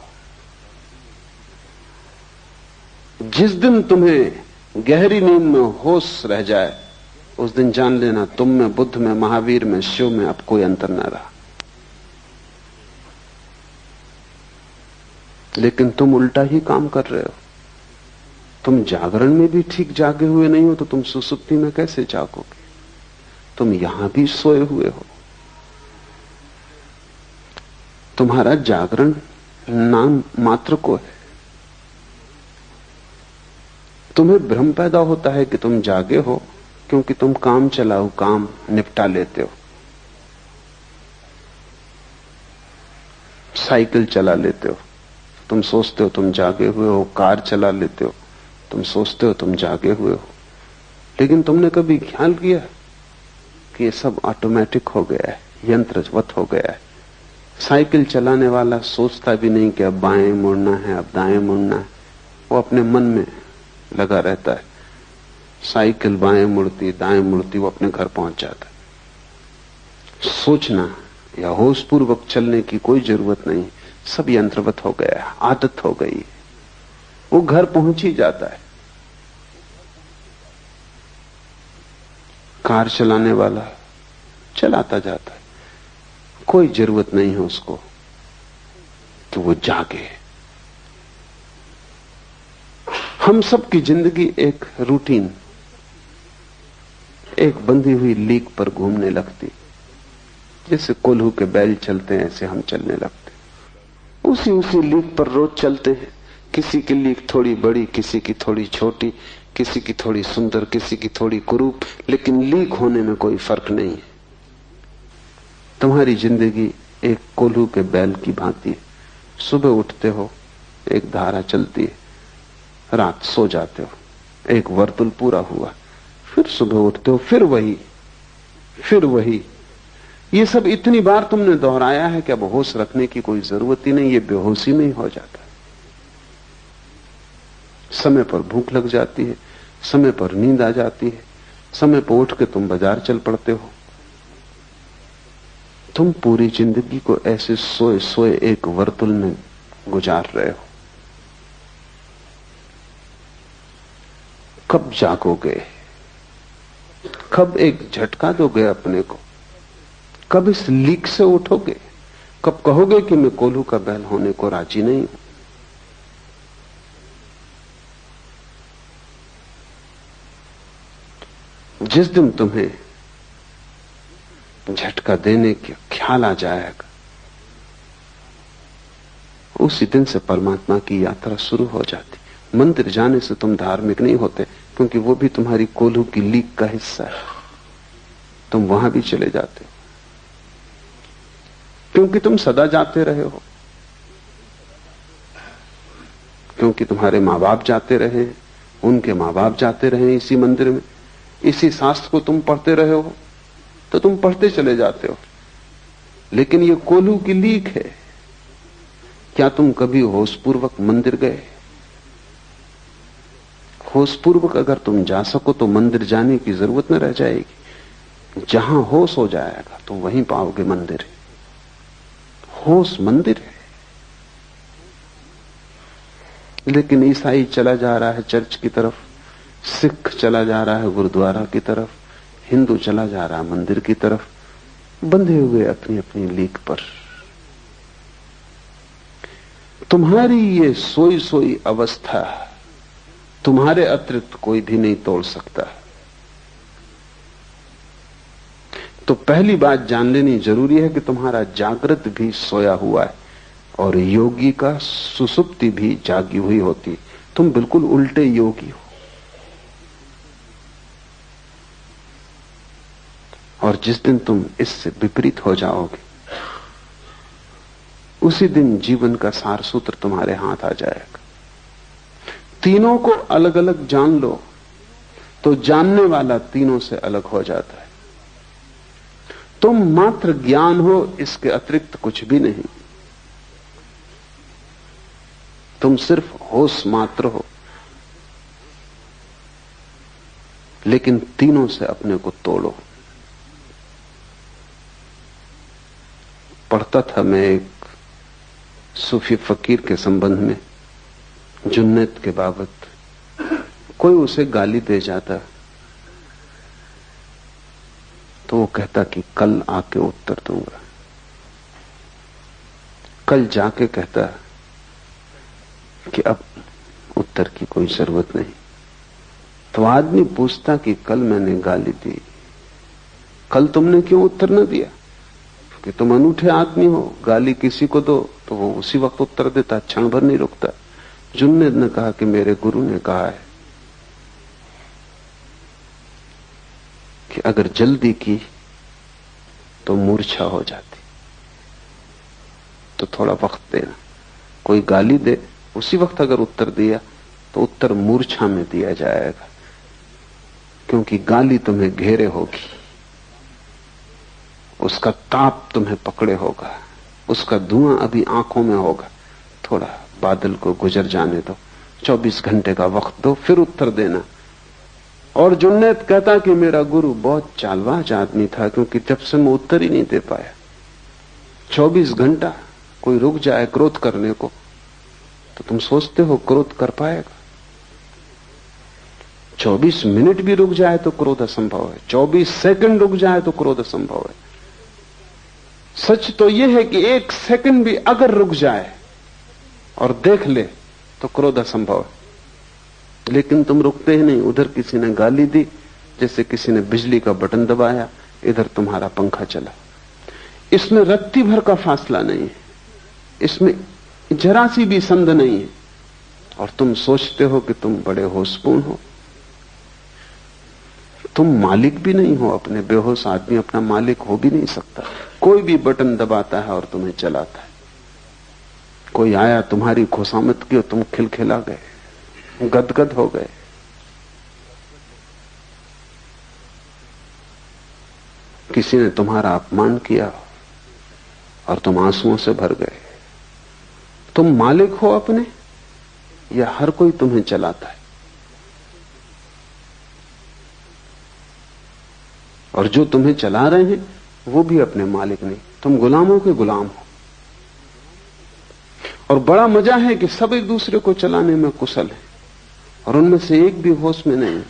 जिस दिन तुम्हें गहरी नींद में होश रह जाए उस दिन जान लेना तुम में, बुद्ध में, महावीर में, शिव में अब कोई अंतर न रहा। लेकिन तुम उल्टा ही काम कर रहे हो। तुम जागरण में भी ठीक जागे हुए नहीं हो तो तुम सुसुप्ति में कैसे जागोगे? तुम यहां भी सोए हुए हो। तुम्हारा जागरण नाम मात्र को है। तुम्हें भ्रम पैदा होता है कि तुम जागे हो क्योंकि तुम काम चलाओ, काम निपटा लेते हो। साइकिल चला लेते हो, तुम सोचते हो तुम जागे हुए हो। कार चला लेते हो, तुम सोचते हो तुम जागे हुए हो। लेकिन तुमने कभी ख्याल किया कि ये सब ऑटोमेटिक हो गया है, यंत्रवत हो गया है। साइकिल चलाने वाला सोचता भी नहीं कि अब बाएं मुड़ना है, अब दाएं मुड़ना है। वो अपने मन में लगा रहता है। साइकिल बाएं मुड़ती, दाएं मुड़ती, वो अपने घर पहुंच जाता है। सोचना या होशपूर्वक चलने की कोई जरूरत नहीं। सब यंत्रवत हो गया है, आदत हो गई। वो घर पहुंच ही जाता है। कार चलाने वाला चलाता जाता है, कोई जरूरत नहीं है उसको कि वो जागे। हम सब की जिंदगी एक रूटीन, एक बंधी हुई लीक पर घूमने लगती। जैसे कोल्हू के बैल चलते हैं ऐसे हम चलने लगते। उसी उसी लीक पर रोज चलते हैं। किसी की लीक थोड़ी बड़ी, किसी की थोड़ी छोटी, किसी की थोड़ी सुंदर, किसी की थोड़ी कुरूप, लेकिन लीक होने में कोई फर्क नहीं है। तुम्हारी जिंदगी एक कोल्हू के बैल की भांति है। सुबह उठते हो, एक धारा चलती है, रात सो जाते हो, एक वर्तुल पूरा हुआ, फिर सुबह उठते हो, फिर वही। ये सब इतनी बार तुमने दोहराया है कि अब होश रखने की कोई जरूरत ही नहीं। ये बेहोशी में ही हो जाता है। समय पर भूख लग जाती है, समय पर नींद आ जाती है, समय पर उठ के तुम बाजार चल पड़ते हो। तुम पूरी जिंदगी को ऐसे सोए सोए एक वर्तुल में गुजार रहे हो। कब जागोगे? कब एक झटका दोगे अपने को? कब इस लीक से उठोगे? कब कहोगे कि मैं कोल्हू का बैल होने को राजी नहीं हूं? जिस दिन तुम्हें झटका देने का ख्याल आ जाएगा, उसी दिन से परमात्मा की यात्रा शुरू हो जाती। मंदिर जाने से तुम धार्मिक नहीं होते, क्योंकि वो भी तुम्हारी कोल्हू की लीक का हिस्सा है। तुम वहां भी चले जाते हो क्योंकि तुम सदा जाते रहे हो, क्योंकि तुम्हारे मां बाप जाते रहे, उनके मां बाप जाते रहे इसी मंदिर में, इसी शास्त्र को तुम पढ़ते रहे हो, तो तुम पढ़ते चले जाते हो। लेकिन ये कोल्हू की लीक है। क्या तुम कभी होशपूर्वक मंदिर गए? होशपूर्वक अगर तुम जा सको तो मंदिर जाने की जरूरत न रह जाएगी। जहां होश हो जाएगा तो वहीं पाओगे मंदिर। होश मंदिर है। लेकिन ईसाई चला जा रहा है चर्च की तरफ, सिख चला जा रहा है गुरुद्वारा की तरफ, हिंदू चला जा रहा है मंदिर की तरफ, बंधे हुए अपनी अपनी लीक पर। तुम्हारी ये सोई सोई अवस्था तुम्हारे अतिरिक्त कोई भी नहीं तोड़ सकता। तो पहली बात जान लेनी जरूरी है कि तुम्हारा जागृत भी सोया हुआ है और योगी का सुसुप्ति भी जागी हुई होती। तुम बिल्कुल उल्टे योगी हो। और जिस दिन तुम इससे विपरीत हो जाओगे, उसी दिन जीवन का सार सूत्र तुम्हारे हाथ आ जाएगा। तीनों को अलग अलग जान लो तो जानने वाला तीनों से अलग हो जाता है। तुम मात्र ज्ञान हो, इसके अतिरिक्त कुछ भी नहीं। तुम सिर्फ होश मात्र हो, लेकिन तीनों से अपने को तोड़ो। पढ़ता था मैं एक सूफी फकीर के संबंध में, जुन्नत के बाबत। कोई उसे गाली दे जाता तो वो कहता कि कल आके उत्तर दूंगा। कल जाके कहता कि अब उत्तर की कोई जरूरत नहीं। तो आदमी पूछता कि कल मैंने गाली दी, कल तुमने क्यों उत्तर न दिया? कि तुम अनूठे आदमी हो, गाली किसी को दो तो वो उसी वक्त उत्तर देता, क्षण भर नहीं रुकता। जुन्नद ने कहा कि मेरे गुरु ने कहा है कि अगर जल्दी की तो मूर्छा हो जाती, तो थोड़ा वक्त देना। कोई गाली दे, उसी वक्त अगर उत्तर दिया तो उत्तर मूर्छा में दिया जाएगा, क्योंकि गाली तुम्हें घेरे होगी, उसका ताप तुम्हें पकड़े होगा, उसका धुआं अभी आंखों में होगा। थोड़ा बादल को गुजर जाने दो, 24 घंटे का वक्त दो, फिर उत्तर देना। और जुन्नैद कहता कि मेरा गुरु बहुत चालबाज आदमी था, क्योंकि जब से मैं उत्तर ही नहीं दे पाया। 24 घंटा कोई रुक जाए क्रोध करने को तो तुम सोचते हो क्रोध कर पाएगा? 24 मिनट भी रुक जाए तो क्रोध असंभव है, 24 सेकंड रुक जाए तो क्रोध असंभव है। सच तो यह है कि 1 सेकंड भी अगर रुक जाए और देख ले तो क्रोध असंभव है। लेकिन तुम रुकते ही नहीं। उधर किसी ने गाली दी, जैसे किसी ने बिजली का बटन दबाया, इधर तुम्हारा पंखा चला। इसमें रत्ती भर का फासला नहीं है, इसमें जरा सी भी संद नहीं है, और तुम सोचते हो कि तुम बड़े होशपूर्ण हो। तुम मालिक भी नहीं हो अपने। बेहोश आदमी अपना मालिक हो भी नहीं सकता। कोई भी बटन दबाता है और तुम्हें चलाता है। कोई आया, तुम्हारी खुशामद की और तुम खिलखिला गए, गदगद हो गए। किसी ने तुम्हारा अपमान किया और तुम आंसुओं से भर गए। तुम मालिक हो अपने, या हर कोई तुम्हें चलाता है? और जो तुम्हें चला रहे हैं वो भी अपने मालिक नहीं, तुम गुलामों के गुलाम हो। और बड़ा मजा है कि सब एक दूसरे को चलाने में कुशल है और उनमें से एक भी होश में नहीं।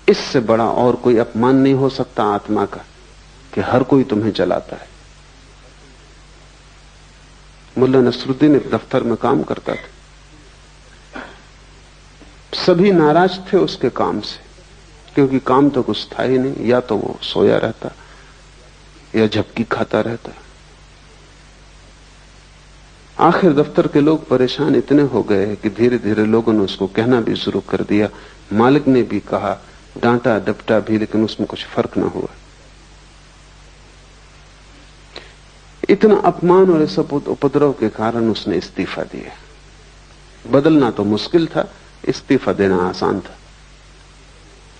इससे बड़ा और कोई अपमान नहीं हो सकता आत्मा का कि हर कोई तुम्हें चलाता है। मुल्ला नसरुद्दीन एक दफ्तर में काम करता था। सभी नाराज थे उसके काम से, क्योंकि काम तो कुछ था ही नहीं। या तो वो सोया रहता या झपकी खाता रहता। आखिर दफ्तर के लोग परेशान इतने हो गए कि धीरे धीरे लोगों ने उसको कहना भी शुरू कर दिया। मालिक ने भी कहा, डांटा डपटा भी, लेकिन उसमें कुछ फर्क न हुआ। इतना अपमान और इस उपद्रव के कारण उसने इस्तीफा दिया। बदलना तो मुश्किल था, इस्तीफा देना आसान था।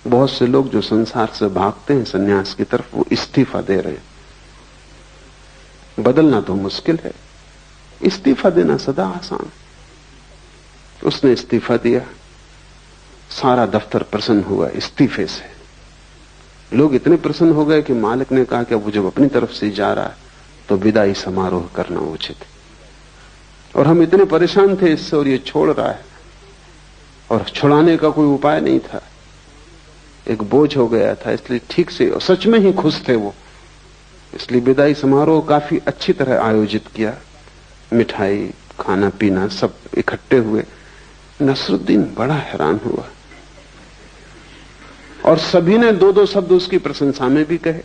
बहुत से लोग जो संसार से भागते हैं सन्यास की तरफ, वो इस्तीफा दे रहे हैं। बदलना तो मुश्किल है, इस्तीफा देना सदा आसान। उसने इस्तीफा दिया। सारा दफ्तर प्रसन्न हुआ इस्तीफे से। लोग इतने प्रसन्न हो गए कि मालिक ने कहा कि अब वो जब अपनी तरफ से जा रहा है तो विदाई समारोह करना उचित है। और हम इतने परेशान थे इससे, और ये छोड़ रहा है, और छुड़ाने का कोई उपाय नहीं था। एक बोझ हो गया था, इसलिए ठीक से, और सच में ही खुश थे वो, इसलिए विदाई समारोह काफी अच्छी तरह आयोजित किया। मिठाई, खाना पीना सब इकट्ठे हुए। नसरुद्दीन बड़ा हैरान हुआ, और सभी ने दो दो शब्द उसकी प्रशंसा में भी कहे।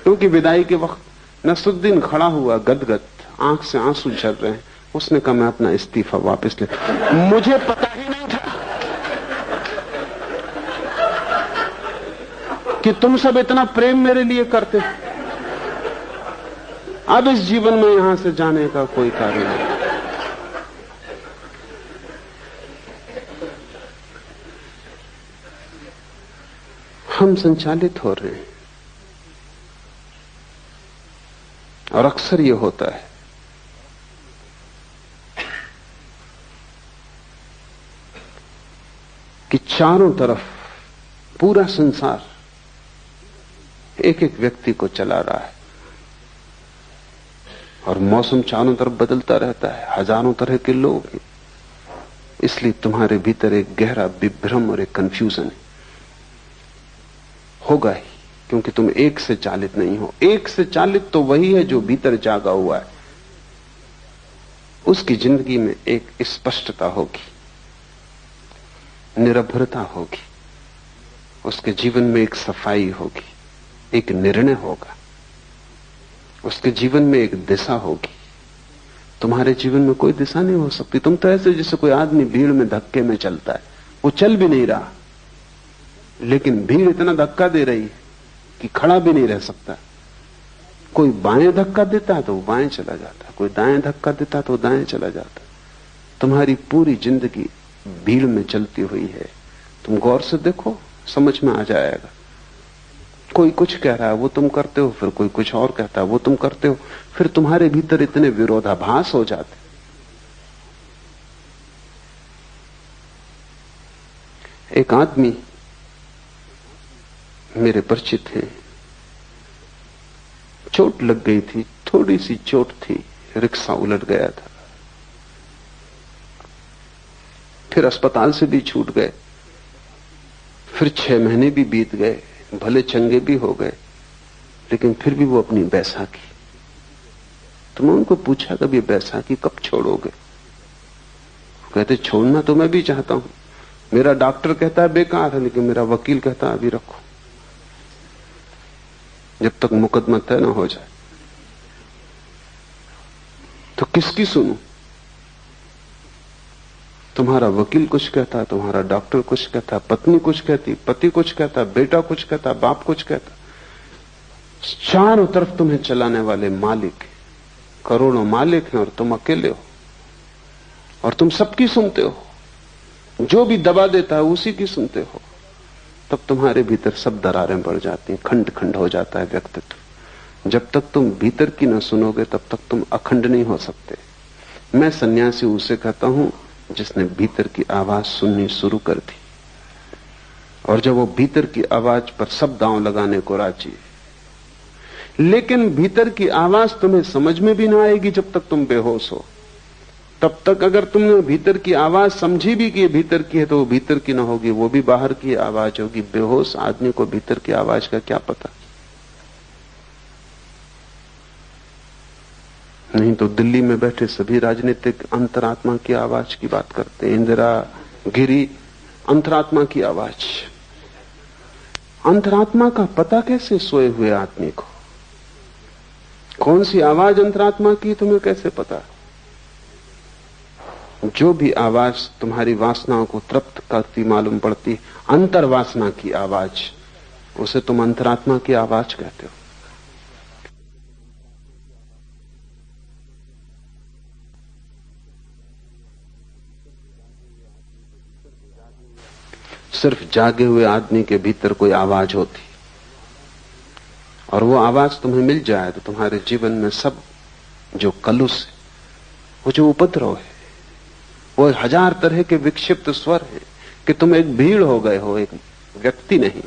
क्योंकि विदाई के वक्त नसरुद्दीन खड़ा हुआ गदगद, आंख से आंसू झर रहे हैं। उसने कहा, मैं अपना इस्तीफा वापस ले। मुझे पता ही नहीं था कि तुम सब इतना प्रेम मेरे लिए करते। अब इस जीवन में यहां से जाने का कोई कारण नहीं। हम संचालित हो रहे हैं, और अक्सर यह होता है कि चारों तरफ पूरा संसार एक एक व्यक्ति को चला रहा है, और मौसम चारों तरफ बदलता रहता है, हजारों तरह के लोग हैं। इसलिए तुम्हारे भीतर एक गहरा विभ्रम और एक कंफ्यूजन होगा ही, क्योंकि तुम एक से चालित नहीं हो। एक से चालित तो वही है जो भीतर जागा हुआ है। उसकी जिंदगी में एक स्पष्टता होगी, निरभ्रता होगी, उसके जीवन में एक सफाई होगी, एक निर्णय होगा, उसके जीवन में एक दिशा होगी। तुम्हारे जीवन में कोई दिशा नहीं हो सकती। तुम तो ऐसे जैसे कोई आदमी भीड़ में धक्के में चलता है, वो चल भी नहीं रहा, लेकिन भीड़ इतना धक्का दे रही है कि खड़ा भी नहीं रह सकता। कोई बाएं धक्का देता है तो वो बाएं चला जाता है, कोई दाएं धक्का देता है तो वो दाएं चला जाता है। तुम्हारी पूरी जिंदगी भीड़ में चलती हुई है। तुम गौर से देखो, समझ में आ जाएगा। कोई कुछ कह रहा है वो तुम करते हो, फिर कोई कुछ और कहता है वो तुम करते हो, फिर तुम्हारे भीतर इतने विरोधाभास हो जाते। एक आदमी मेरे परिचित हैं, चोट लग गई थी, थोड़ी सी चोट थी, रिक्शा उलट गया था, फिर अस्पताल से भी छूट गए, फिर 6 महीने भी बीत गए, भले चंगे भी हो गए, लेकिन फिर भी वो अपनी बैसाखी। तो मैं उनको पूछा, कभी बैसाखी कब छोड़ोगे? कहते, छोड़ना तो मैं भी चाहता हूं, मेरा डॉक्टर कहता है बेकार है, लेकिन मेरा वकील कहता है अभी रखो, जब तक मुकदमा तय न हो जाए। तो किसकी सुनूं? तुम्हारा वकील कुछ कहता है, तुम्हारा डॉक्टर कुछ कहता है, पत्नी कुछ कहती, पति कुछ कहता, बेटा कुछ कहता, बाप कुछ कहता। चारों तरफ तुम्हें चलाने वाले मालिक, करोड़ों मालिक हैं, और तुम अकेले हो, और तुम सबकी सुनते हो। जो भी दबा देता है उसी की सुनते हो। तब तुम्हारे भीतर सब दरारें बढ़ जाती हैं, खंड खंड हो जाता है व्यक्तित्व। जब तक तुम भीतर की न सुनोगे तब तक तुम अखंड नहीं हो सकते। मैं सन्यासी उसे कहता हूं जिसने भीतर की आवाज सुननी शुरू कर दी, और जब वो भीतर की आवाज पर सब दांव लगाने को राजी है। लेकिन भीतर की आवाज तुम्हें समझ में भी ना आएगी जब तक तुम बेहोश हो। तब तक अगर तुमने भीतर की आवाज समझी भी कि ये भीतर की है तो वो भीतर की ना होगी, वो भी बाहर की आवाज होगी। बेहोश आदमी को भीतर की आवाज का क्या पता। नहीं तो दिल्ली में बैठे सभी राजनीतिक अंतरात्मा की आवाज की बात करते हैं। इंदिरा, गिरी, अंतरात्मा की आवाज। अंतरात्मा का पता कैसे सोए हुए आदमी को? कौन सी आवाज अंतरात्मा की तुम्हें कैसे पता? जो भी आवाज तुम्हारी वासनाओं को तृप्त करती मालूम पड़ती, अंतर्वासना की आवाज, उसे तुम अंतरात्मा की आवाज कहते हो। सिर्फ जागे हुए आदमी के भीतर कोई आवाज होती, और वो आवाज तुम्हें मिल जाए तो तुम्हारे जीवन में सब जो कलुष है, वो जो उपद्रव है, वो 1000 तरह के विक्षिप्त स्वर है कि तुम एक भीड़ हो गए हो, एक व्यक्ति नहीं।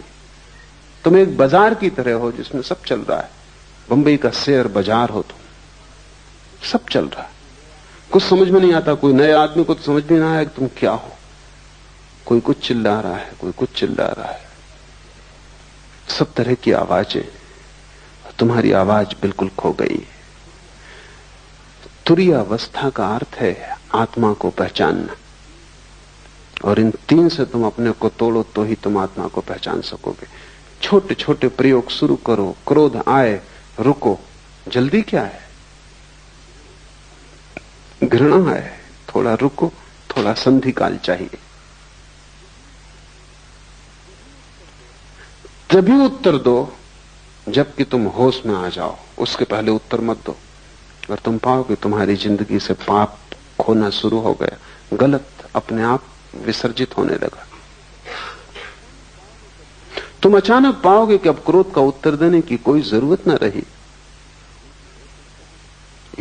तुम एक बाजार की तरह हो जिसमें सब चल रहा है। बंबई का शेयर बाजार हो तुम, सब चल रहा है। कुछ समझ में नहीं आता। कोई नए आदमी को तो समझ में ना आया कि तुम क्या हो। कोई कुछ चिल्ला रहा है, कोई कुछ चिल्ला रहा है, सब तरह की आवाजें। तुम्हारी आवाज बिल्कुल खो गई है। तुरीय अवस्था का अर्थ है आत्मा को पहचानना, और इन 3 से तुम अपने को तोड़ो तो ही तुम आत्मा को पहचान सकोगे। छोटे छोटे प्रयोग शुरू करो। क्रोध आए, रुको, जल्दी क्या है? घृणा आए, थोड़ा रुको, थोड़ा संधि काल चाहिए। तभी उत्तर दो जबकि तुम होश में आ जाओ। उसके पहले उत्तर मत दो। अगर तुम पाओगे तुम्हारी जिंदगी से पाप खोना शुरू हो गया, गलत अपने आप विसर्जित होने लगा, तुम अचानक पाओगे कि अब क्रोध का उत्तर देने की कोई जरूरत न रही।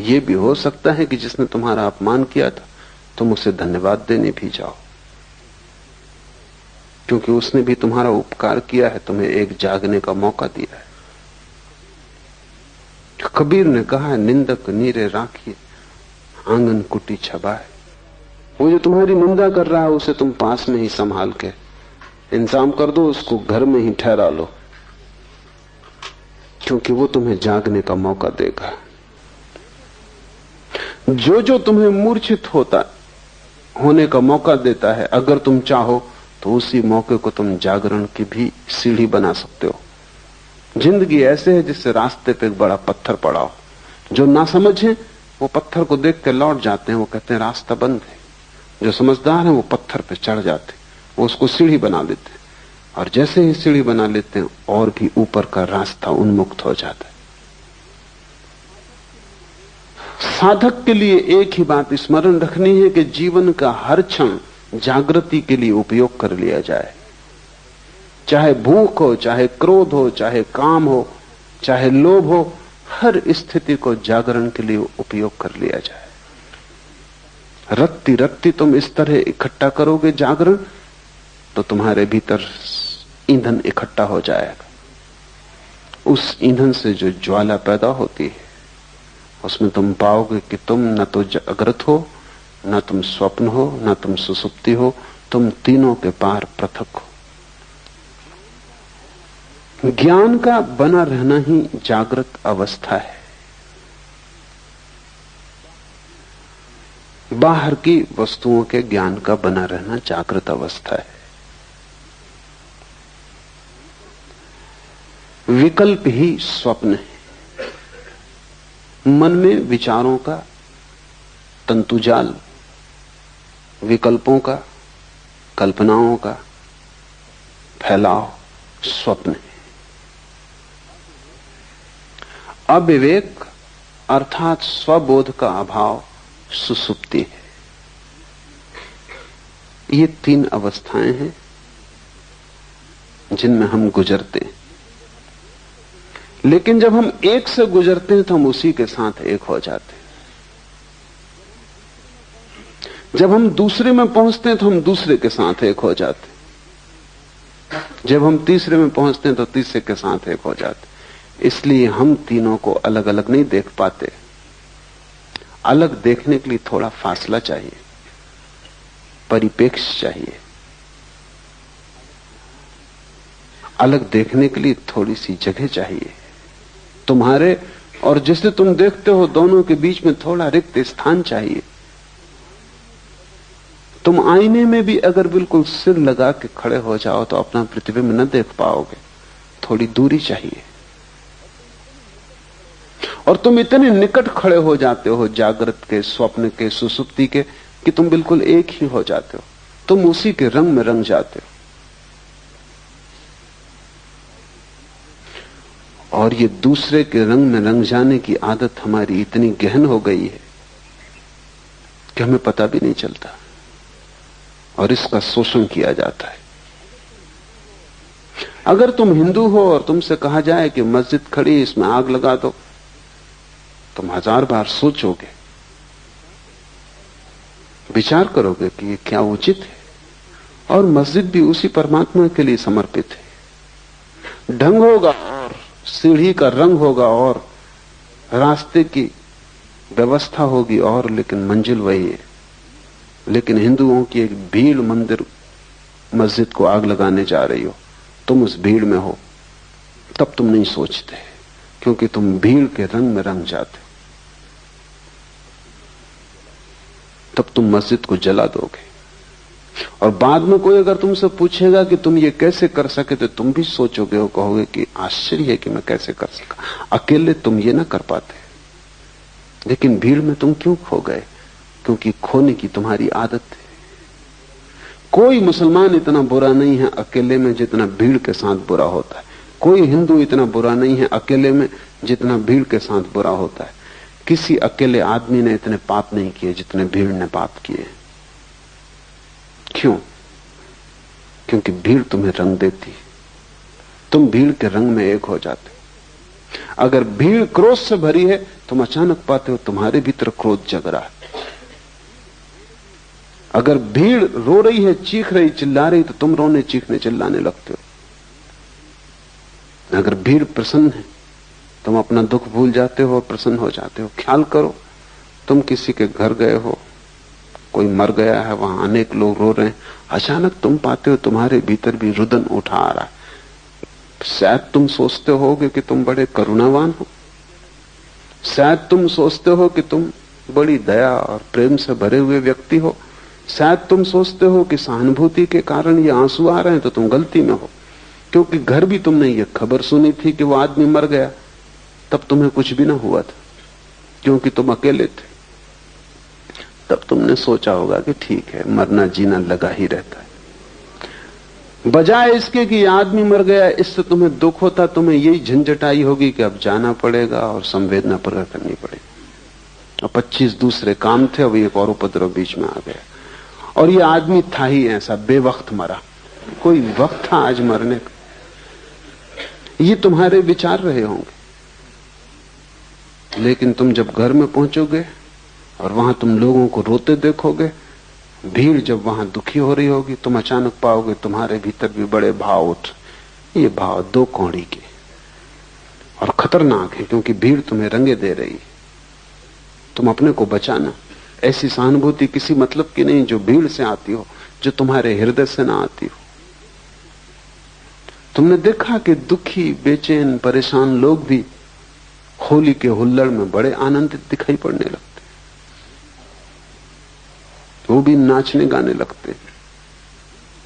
यह भी हो सकता है कि जिसने तुम्हारा अपमान किया था तुम उसे धन्यवाद देने भी जाओ, क्योंकि उसने भी तुम्हारा उपकार किया है, तुम्हें एक जागने का मौका दिया है। कबीर ने कहा है, निंदक नीरे राखिए आंगन कुटी छबाए। वो जो तुम्हारी निंदा कर रहा है उसे तुम पास में ही संभाल के इंतजाम कर दो, उसको घर में ही ठहरा लो, क्योंकि वो तुम्हें जागने का मौका देगा। जो जो तुम्हें मूर्छित होने का मौका देता है, अगर तुम चाहो तो उसी मौके को तुम जागरण की भी सीढ़ी बना सकते हो। जिंदगी ऐसे है जिससे रास्ते पे एक बड़ा पत्थर पड़ा हो। जो ना समझे वो पत्थर को देख के लौट जाते हैं, वो कहते हैं रास्ता बंद है। जो समझदार है वो पत्थर पे चढ़ जाते, वो उसको सीढ़ी बना लेते हैं, और जैसे ही सीढ़ी बना लेते हैं और भी ऊपर का रास्ता उन्मुक्त हो जाता है। साधक के लिए एक ही बात स्मरण रखनी है कि जीवन का हर क्षण जागृति के लिए उपयोग कर लिया जाए। चाहे भूख हो, चाहे क्रोध हो, चाहे काम हो, चाहे लोभ हो, हर स्थिति को जागरण के लिए उपयोग कर लिया जाए। रत्ती रत्ती तुम इस तरह इकट्ठा करोगे जागरण, तो तुम्हारे भीतर ईंधन इकट्ठा हो जाएगा। उस ईंधन से जो ज्वाला पैदा होती है उसमें तुम पाओगे कि तुम न तो जागृत हो, न तुम स्वप्न हो, न तुम सुसुप्ति हो, तुम तीनों के पार पृथक हो। ज्ञान का बना रहना ही जागृत अवस्था है। बाहर की वस्तुओं के ज्ञान का बना रहना जागृत अवस्था है। विकल्प ही स्वप्न है। मन में विचारों का तंतुजाल, विकल्पों का, कल्पनाओं का फैलाव स्वप्न है। अविवेक अर्थात स्वबोध का अभाव सुसुप्ति है। ये 3 अवस्थाएं हैं जिनमें हम गुजरते हैं। लेकिन जब हम एक से गुजरते हैं तो हम उसी के साथ एक हो जाते हैं। जब हम दूसरे में पहुंचते हैं तो हम दूसरे के साथ एक हो जाते हैं। जब हम तीसरे में पहुंचते हैं तो तीसरे के साथ एक हो जाते हैं। इसलिए हम तीनों को अलग अलग नहीं देख पाते। अलग देखने के लिए थोड़ा फासला चाहिए, परिपेक्ष चाहिए। अलग देखने के लिए थोड़ी सी जगह चाहिए। तुम्हारे और जिसे तुम देखते हो दोनों के बीच में थोड़ा रिक्त स्थान चाहिए। तुम आईने में भी अगर बिल्कुल सिर लगा के खड़े हो जाओ तो अपना प्रतिबिंब न देख पाओगे, थोड़ी दूरी चाहिए। और तुम इतने निकट खड़े हो जाते हो जागृत के, स्वप्न के, सुसुप्ति के, कि तुम बिल्कुल एक ही हो जाते हो। तुम उसी के रंग में रंग जाते हो। और ये दूसरे के रंग में रंग जाने की आदत हमारी इतनी गहन हो गई है कि हमें पता भी नहीं चलता, और इसका शोषण किया जाता है। अगर तुम हिंदू हो और तुमसे कहा जाए कि मस्जिद खड़ी, इसमें आग लगा दो, तुम 1000 बार सोचोगे, विचार करोगे कि ये क्या उचित है। और मस्जिद भी उसी परमात्मा के लिए समर्पित है। ढंग होगा और सीढ़ी का रंग होगा और रास्ते की व्यवस्था होगी और, लेकिन मंजिल वही है। लेकिन हिंदुओं की एक भीड़ मंदिर मस्जिद को आग लगाने जा रही हो, तुम उस भीड़ में हो, तब तुम नहीं सोचते, क्योंकि तुम भीड़ के रंग में रंग जाते हो। तब तुम मस्जिद को जला दोगे। और बाद में कोई अगर तुमसे पूछेगा कि तुम ये कैसे कर सके, तो तुम भी सोचोगे और कहोगे कि आश्चर्य है कि मैं कैसे कर सका। अकेले तुम ये ना कर पाते, लेकिन भीड़ में तुम क्यों खो गए? क्योंकि खोने की तुम्हारी आदत है। कोई मुसलमान इतना बुरा नहीं है अकेले में जितना भीड़ के साथ बुरा होता है। कोई हिंदू इतना बुरा नहीं है अकेले में जितना भीड़ के साथ बुरा होता है। किसी अकेले आदमी ने इतने पाप नहीं किए जितने भीड़ ने पाप किए। क्यों? क्योंकि भीड़ तुम्हें रंग देती है, तुम भीड़ के रंग में एक हो जाते हो। अगर भीड़ क्रोध से भरी है, तुम अचानक पाते हो तुम्हारे भीतर क्रोध जग रहा है। अगर भीड़ रो रही है, चीख रही, चिल्ला रही, तो तुम रोने, चीखने, चिल्लाने लगते हो। अगर भीड़ प्रसन्न है, तुम अपना दुख भूल जाते हो और प्रसन्न हो जाते हो। ख्याल करो, तुम किसी के घर गए हो, कोई मर गया है, वहां अनेक लोग रो रहे हैं, अचानक तुम पाते हो तुम्हारे भीतर भी रुदन उठा आ रहा है। शायद तुम सोचते होगे कि तुम बड़े करुणावान हो, शायद तुम सोचते हो कि तुम बड़ी दया और प्रेम से भरे हुए व्यक्ति हो, शायद तुम सोचते हो कि सहानुभूति के कारण ये आंसू आ रहे हैं, तो तुम गलती में हो। क्योंकि घर भी तुमने ये खबर सुनी थी कि वो आदमी मर गया, तब तुम्हें कुछ भी ना हुआ था, क्योंकि तुम अकेले थे। तब तुमने सोचा होगा कि ठीक है, मरना जीना लगा ही रहता है। बजाय इसके कि आदमी मर गया, इससे तुम्हें दुख होता, तुम्हें यही झंझट आई होगी कि अब जाना पड़ेगा और संवेदना प्रकट करनी पड़ेगी। और 25 दूसरे काम थे, अब एक और उपद्रव बीच में आ गया। और ये आदमी था ही ऐसा, बेवक्त मरा। कोई वक्त था आज मरने का? ये तुम्हारे विचार रहे होंगे। लेकिन तुम जब घर में पहुंचोगे और वहां तुम लोगों को रोते देखोगे, भीड़ जब वहां दुखी हो रही होगी, तुम अचानक पाओगे तुम्हारे भीतर भी बड़े भाव उठ। ये भाव 2 कौड़ी के और खतरनाक है, क्योंकि भीड़ तुम्हें रंगे दे रही है। तुम अपने को बचाना। ऐसी सहानुभूति किसी मतलब की नहीं जो भीड़ से आती हो, जो तुम्हारे हृदय से ना आती हो। तुमने देखा कि दुखी, बेचैन, परेशान लोग भी होली के हुल्लड़ में बड़े आनंदित दिखाई पड़ने लगते। वो भी नाचने गाने लगते,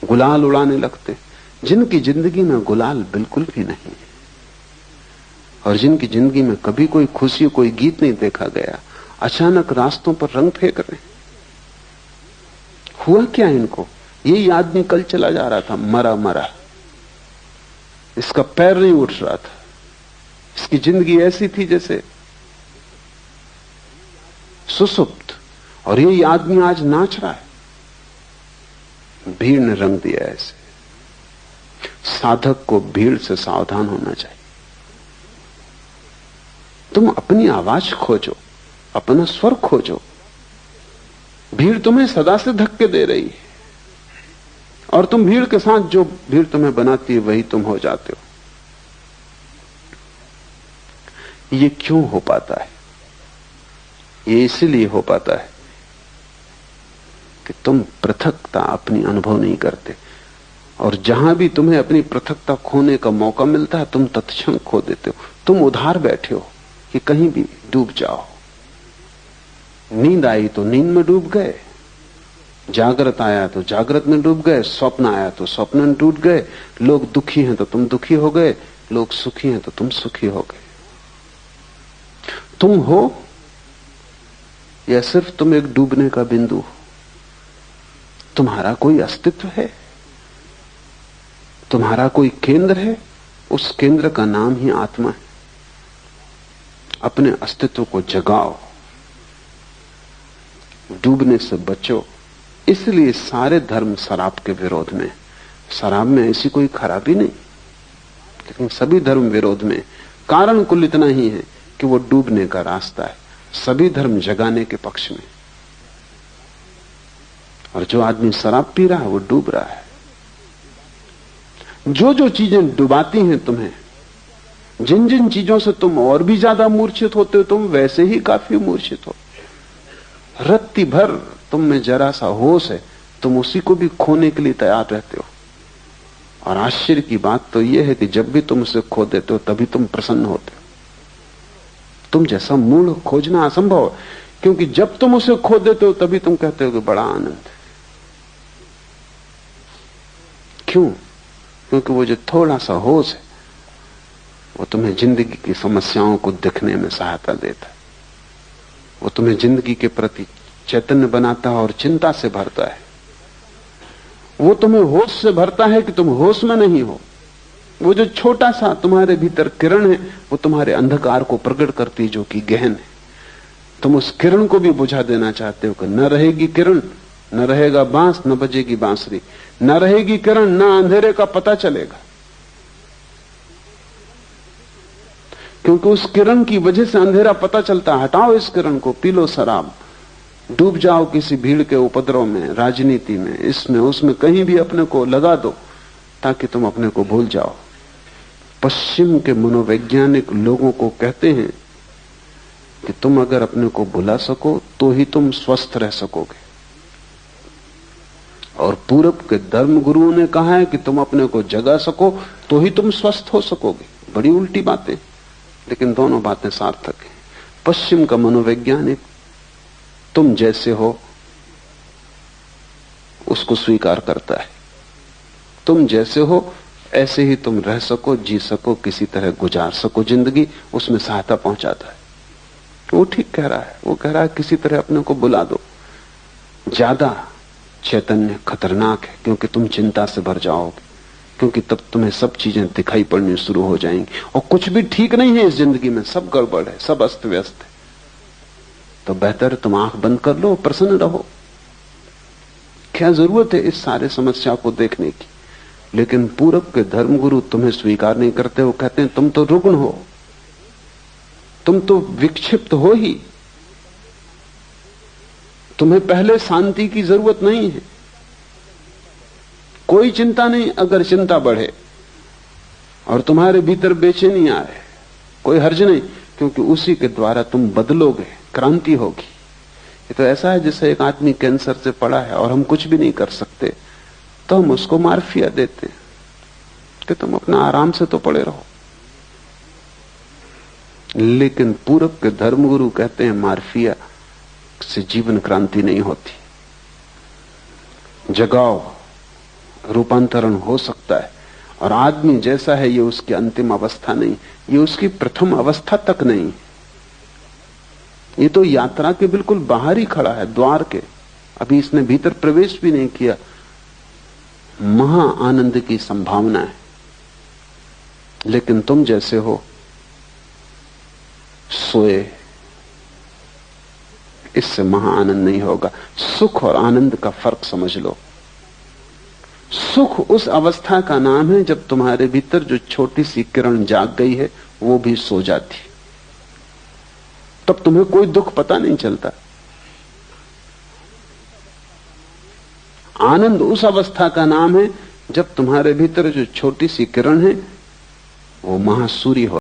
गुलाल उड़ाने लगते। जिनकी जिंदगी में गुलाल बिल्कुल भी नहीं है और जिनकी जिंदगी में कभी कोई खुशी, कोई गीत नहीं देखा गया, अचानक रास्तों पर रंग फेंक रहे। हुआ क्या इनको? यही आदमी कल चला जा रहा था, मरा मरा, इसका पैर नहीं उठ रहा था, इसकी जिंदगी ऐसी थी जैसे सुसुप्त, और यही आदमी आज नाच रहा है। भीड़ ने रंग दिया ऐसे। साधक को भीड़ से सावधान होना चाहिए। तुम अपनी आवाज खोजो, अपना स्वर खोजो। भीड़ तुम्हें सदा से धक्के दे रही है और तुम भीड़ के साथ, जो भीड़ तुम्हें बनाती है वही तुम हो जाते हो। ये क्यों हो पाता है? ये इसलिए हो पाता है कि तुम पृथकता अपनी अनुभव नहीं करते, और जहां भी तुम्हें अपनी पृथकता खोने का मौका मिलता है तुम तत्क्षण खो देते हो। तुम उधार बैठे हो कि कहीं भी डूब जाओ। नींद आई तो नींद में डूब गए, जागृत आया तो जागृत में डूब गए, स्वप्न आया तो स्वप्न में डूब गए। लोग दुखी हैं तो तुम दुखी हो गए, लोग सुखी हैं तो तुम सुखी हो गए। तुम हो या सिर्फ तुम एक डूबने का बिंदु हो? तुम्हारा कोई अस्तित्व है? तुम्हारा कोई केंद्र है? उस केंद्र का नाम ही आत्मा है। अपने अस्तित्व को जगाओ, डूबने से बचो। इसलिए सारे धर्म शराब के विरोध में। शराब में ऐसी कोई खराबी नहीं, लेकिन सभी धर्म विरोध में। कारण कुल इतना ही है कि वो डूबने का रास्ता है। सभी धर्म जगाने के पक्ष में, और जो आदमी शराब पी रहा है वो डूब रहा है। जो जो चीजें डुबाती हैं तुम्हें, जिन जिन चीजों से तुम और भी ज्यादा मूर्छित होते हो, तुम वैसे ही काफी मूर्छित हो। रत्ती भर तुम में जरा सा होश है, तुम उसी को भी खोने के लिए तैयार रहते हो। और आश्चर्य की बात तो यह है कि जब भी तुम उसे खो देते हो तभी तुम प्रसन्न होते हो। तुम जैसा मूल खोजना असंभव है, क्योंकि जब तुम उसे खो देते हो तभी तुम कहते हो कि बड़ा आनंद है। क्यों? क्योंकि वो जो थोड़ा सा होश है वो तुम्हें जिंदगी की समस्याओं को देखने में सहायता देता है। वो तुम्हें जिंदगी के प्रति चैतन्य बनाता है और चिंता से भरता है। वो तुम्हें होश से भरता है कि तुम होश में नहीं हो। वो जो छोटा सा तुम्हारे भीतर किरण है वो तुम्हारे अंधकार को प्रकट करती है, जो कि गहन है। तुम उस किरण को भी बुझा देना चाहते हो कि न रहेगी किरण, न रहेगा बांस, न बजेगी बांसुरी, न रहेगी किरण, न अंधेरे का पता चलेगा। क्योंकि उस किरण की वजह से अंधेरा पता चलता। हटाओ इस किरण को, पी लो शराब, डूब जाओ किसी भीड़ के उपद्रव में, राजनीति में, इसमें उसमें, कहीं भी अपने को लगा दो ताकि तुम अपने को भूल जाओ। पश्चिम के मनोवैज्ञानिक लोगों को कहते हैं कि तुम अगर अपने को भुला सको तो ही तुम स्वस्थ रह सकोगे, और पूरब के धर्म गुरुओं ने कहा है कि तुम अपने को जगा सको तो ही तुम स्वस्थ हो सकोगे। बड़ी उल्टी बातें, लेकिन दोनों बातें सार्थक हैं। पश्चिम का मनोवैज्ञानिक तुम जैसे हो उसको स्वीकार करता है। तुम जैसे हो ऐसे ही तुम रह सको, जी सको, किसी तरह गुजार सको जिंदगी, उसमें सहायता पहुंचाता है। वो ठीक कह रहा है। वो कह रहा है किसी तरह अपने को बुला दो। ज्यादा चैतन्य खतरनाक है, क्योंकि तुम चिंता से भर जाओगे, क्योंकि तब तुम्हें सब चीजें दिखाई पड़नी शुरू हो जाएंगी और कुछ भी ठीक नहीं है इस जिंदगी में, सब गड़बड़ है, सब अस्त व्यस्त है। तो बेहतर तुम आंख बंद कर लो, प्रसन्न रहो। क्या जरूरत है इस सारे समस्या को देखने की? लेकिन पूरब के धर्मगुरु तुम्हें स्वीकार नहीं करते। वो कहते हैं तुम तो रुग्ण हो, तुम तो विक्षिप्त हो ही, तुम्हें पहले शांति की जरूरत नहीं है। कोई चिंता नहीं अगर चिंता बढ़े और तुम्हारे भीतर बेचैनी आए, कोई हर्ज नहीं, क्योंकि उसी के द्वारा तुम बदलोगे, क्रांति होगी। ये तो ऐसा है जैसे एक आदमी कैंसर से पड़ा है और हम कुछ भी नहीं कर सकते, तो हम उसको मार्फिया देते हैं कि तुम अपना आराम से तो पड़े रहो। लेकिन पूरब के धर्मगुरु कहते हैं मार्फिया से जीवन क्रांति नहीं होती। जगाओ, रूपांतरण हो सकता है। और आदमी जैसा है ये उसकी अंतिम अवस्था नहीं, ये उसकी प्रथम अवस्था तक नहीं। ये तो यात्रा के बिल्कुल बाहर ही खड़ा है, द्वार के। अभी इसने भीतर प्रवेश भी नहीं किया। महा आनंद की संभावना है। लेकिन तुम जैसे हो सोए, इससे महा आनंद नहीं होगा। सुख और आनंद का फर्क समझ लो। सुख उस अवस्था का नाम है जब तुम्हारे भीतर जो छोटी सी किरण जाग गई है वो भी सो जाती, तब तुम्हें कोई दुख पता नहीं चलता। आनंद उस अवस्था का नाम है जब तुम्हारे भीतर जो छोटी सी किरण है वो महासूर्य हो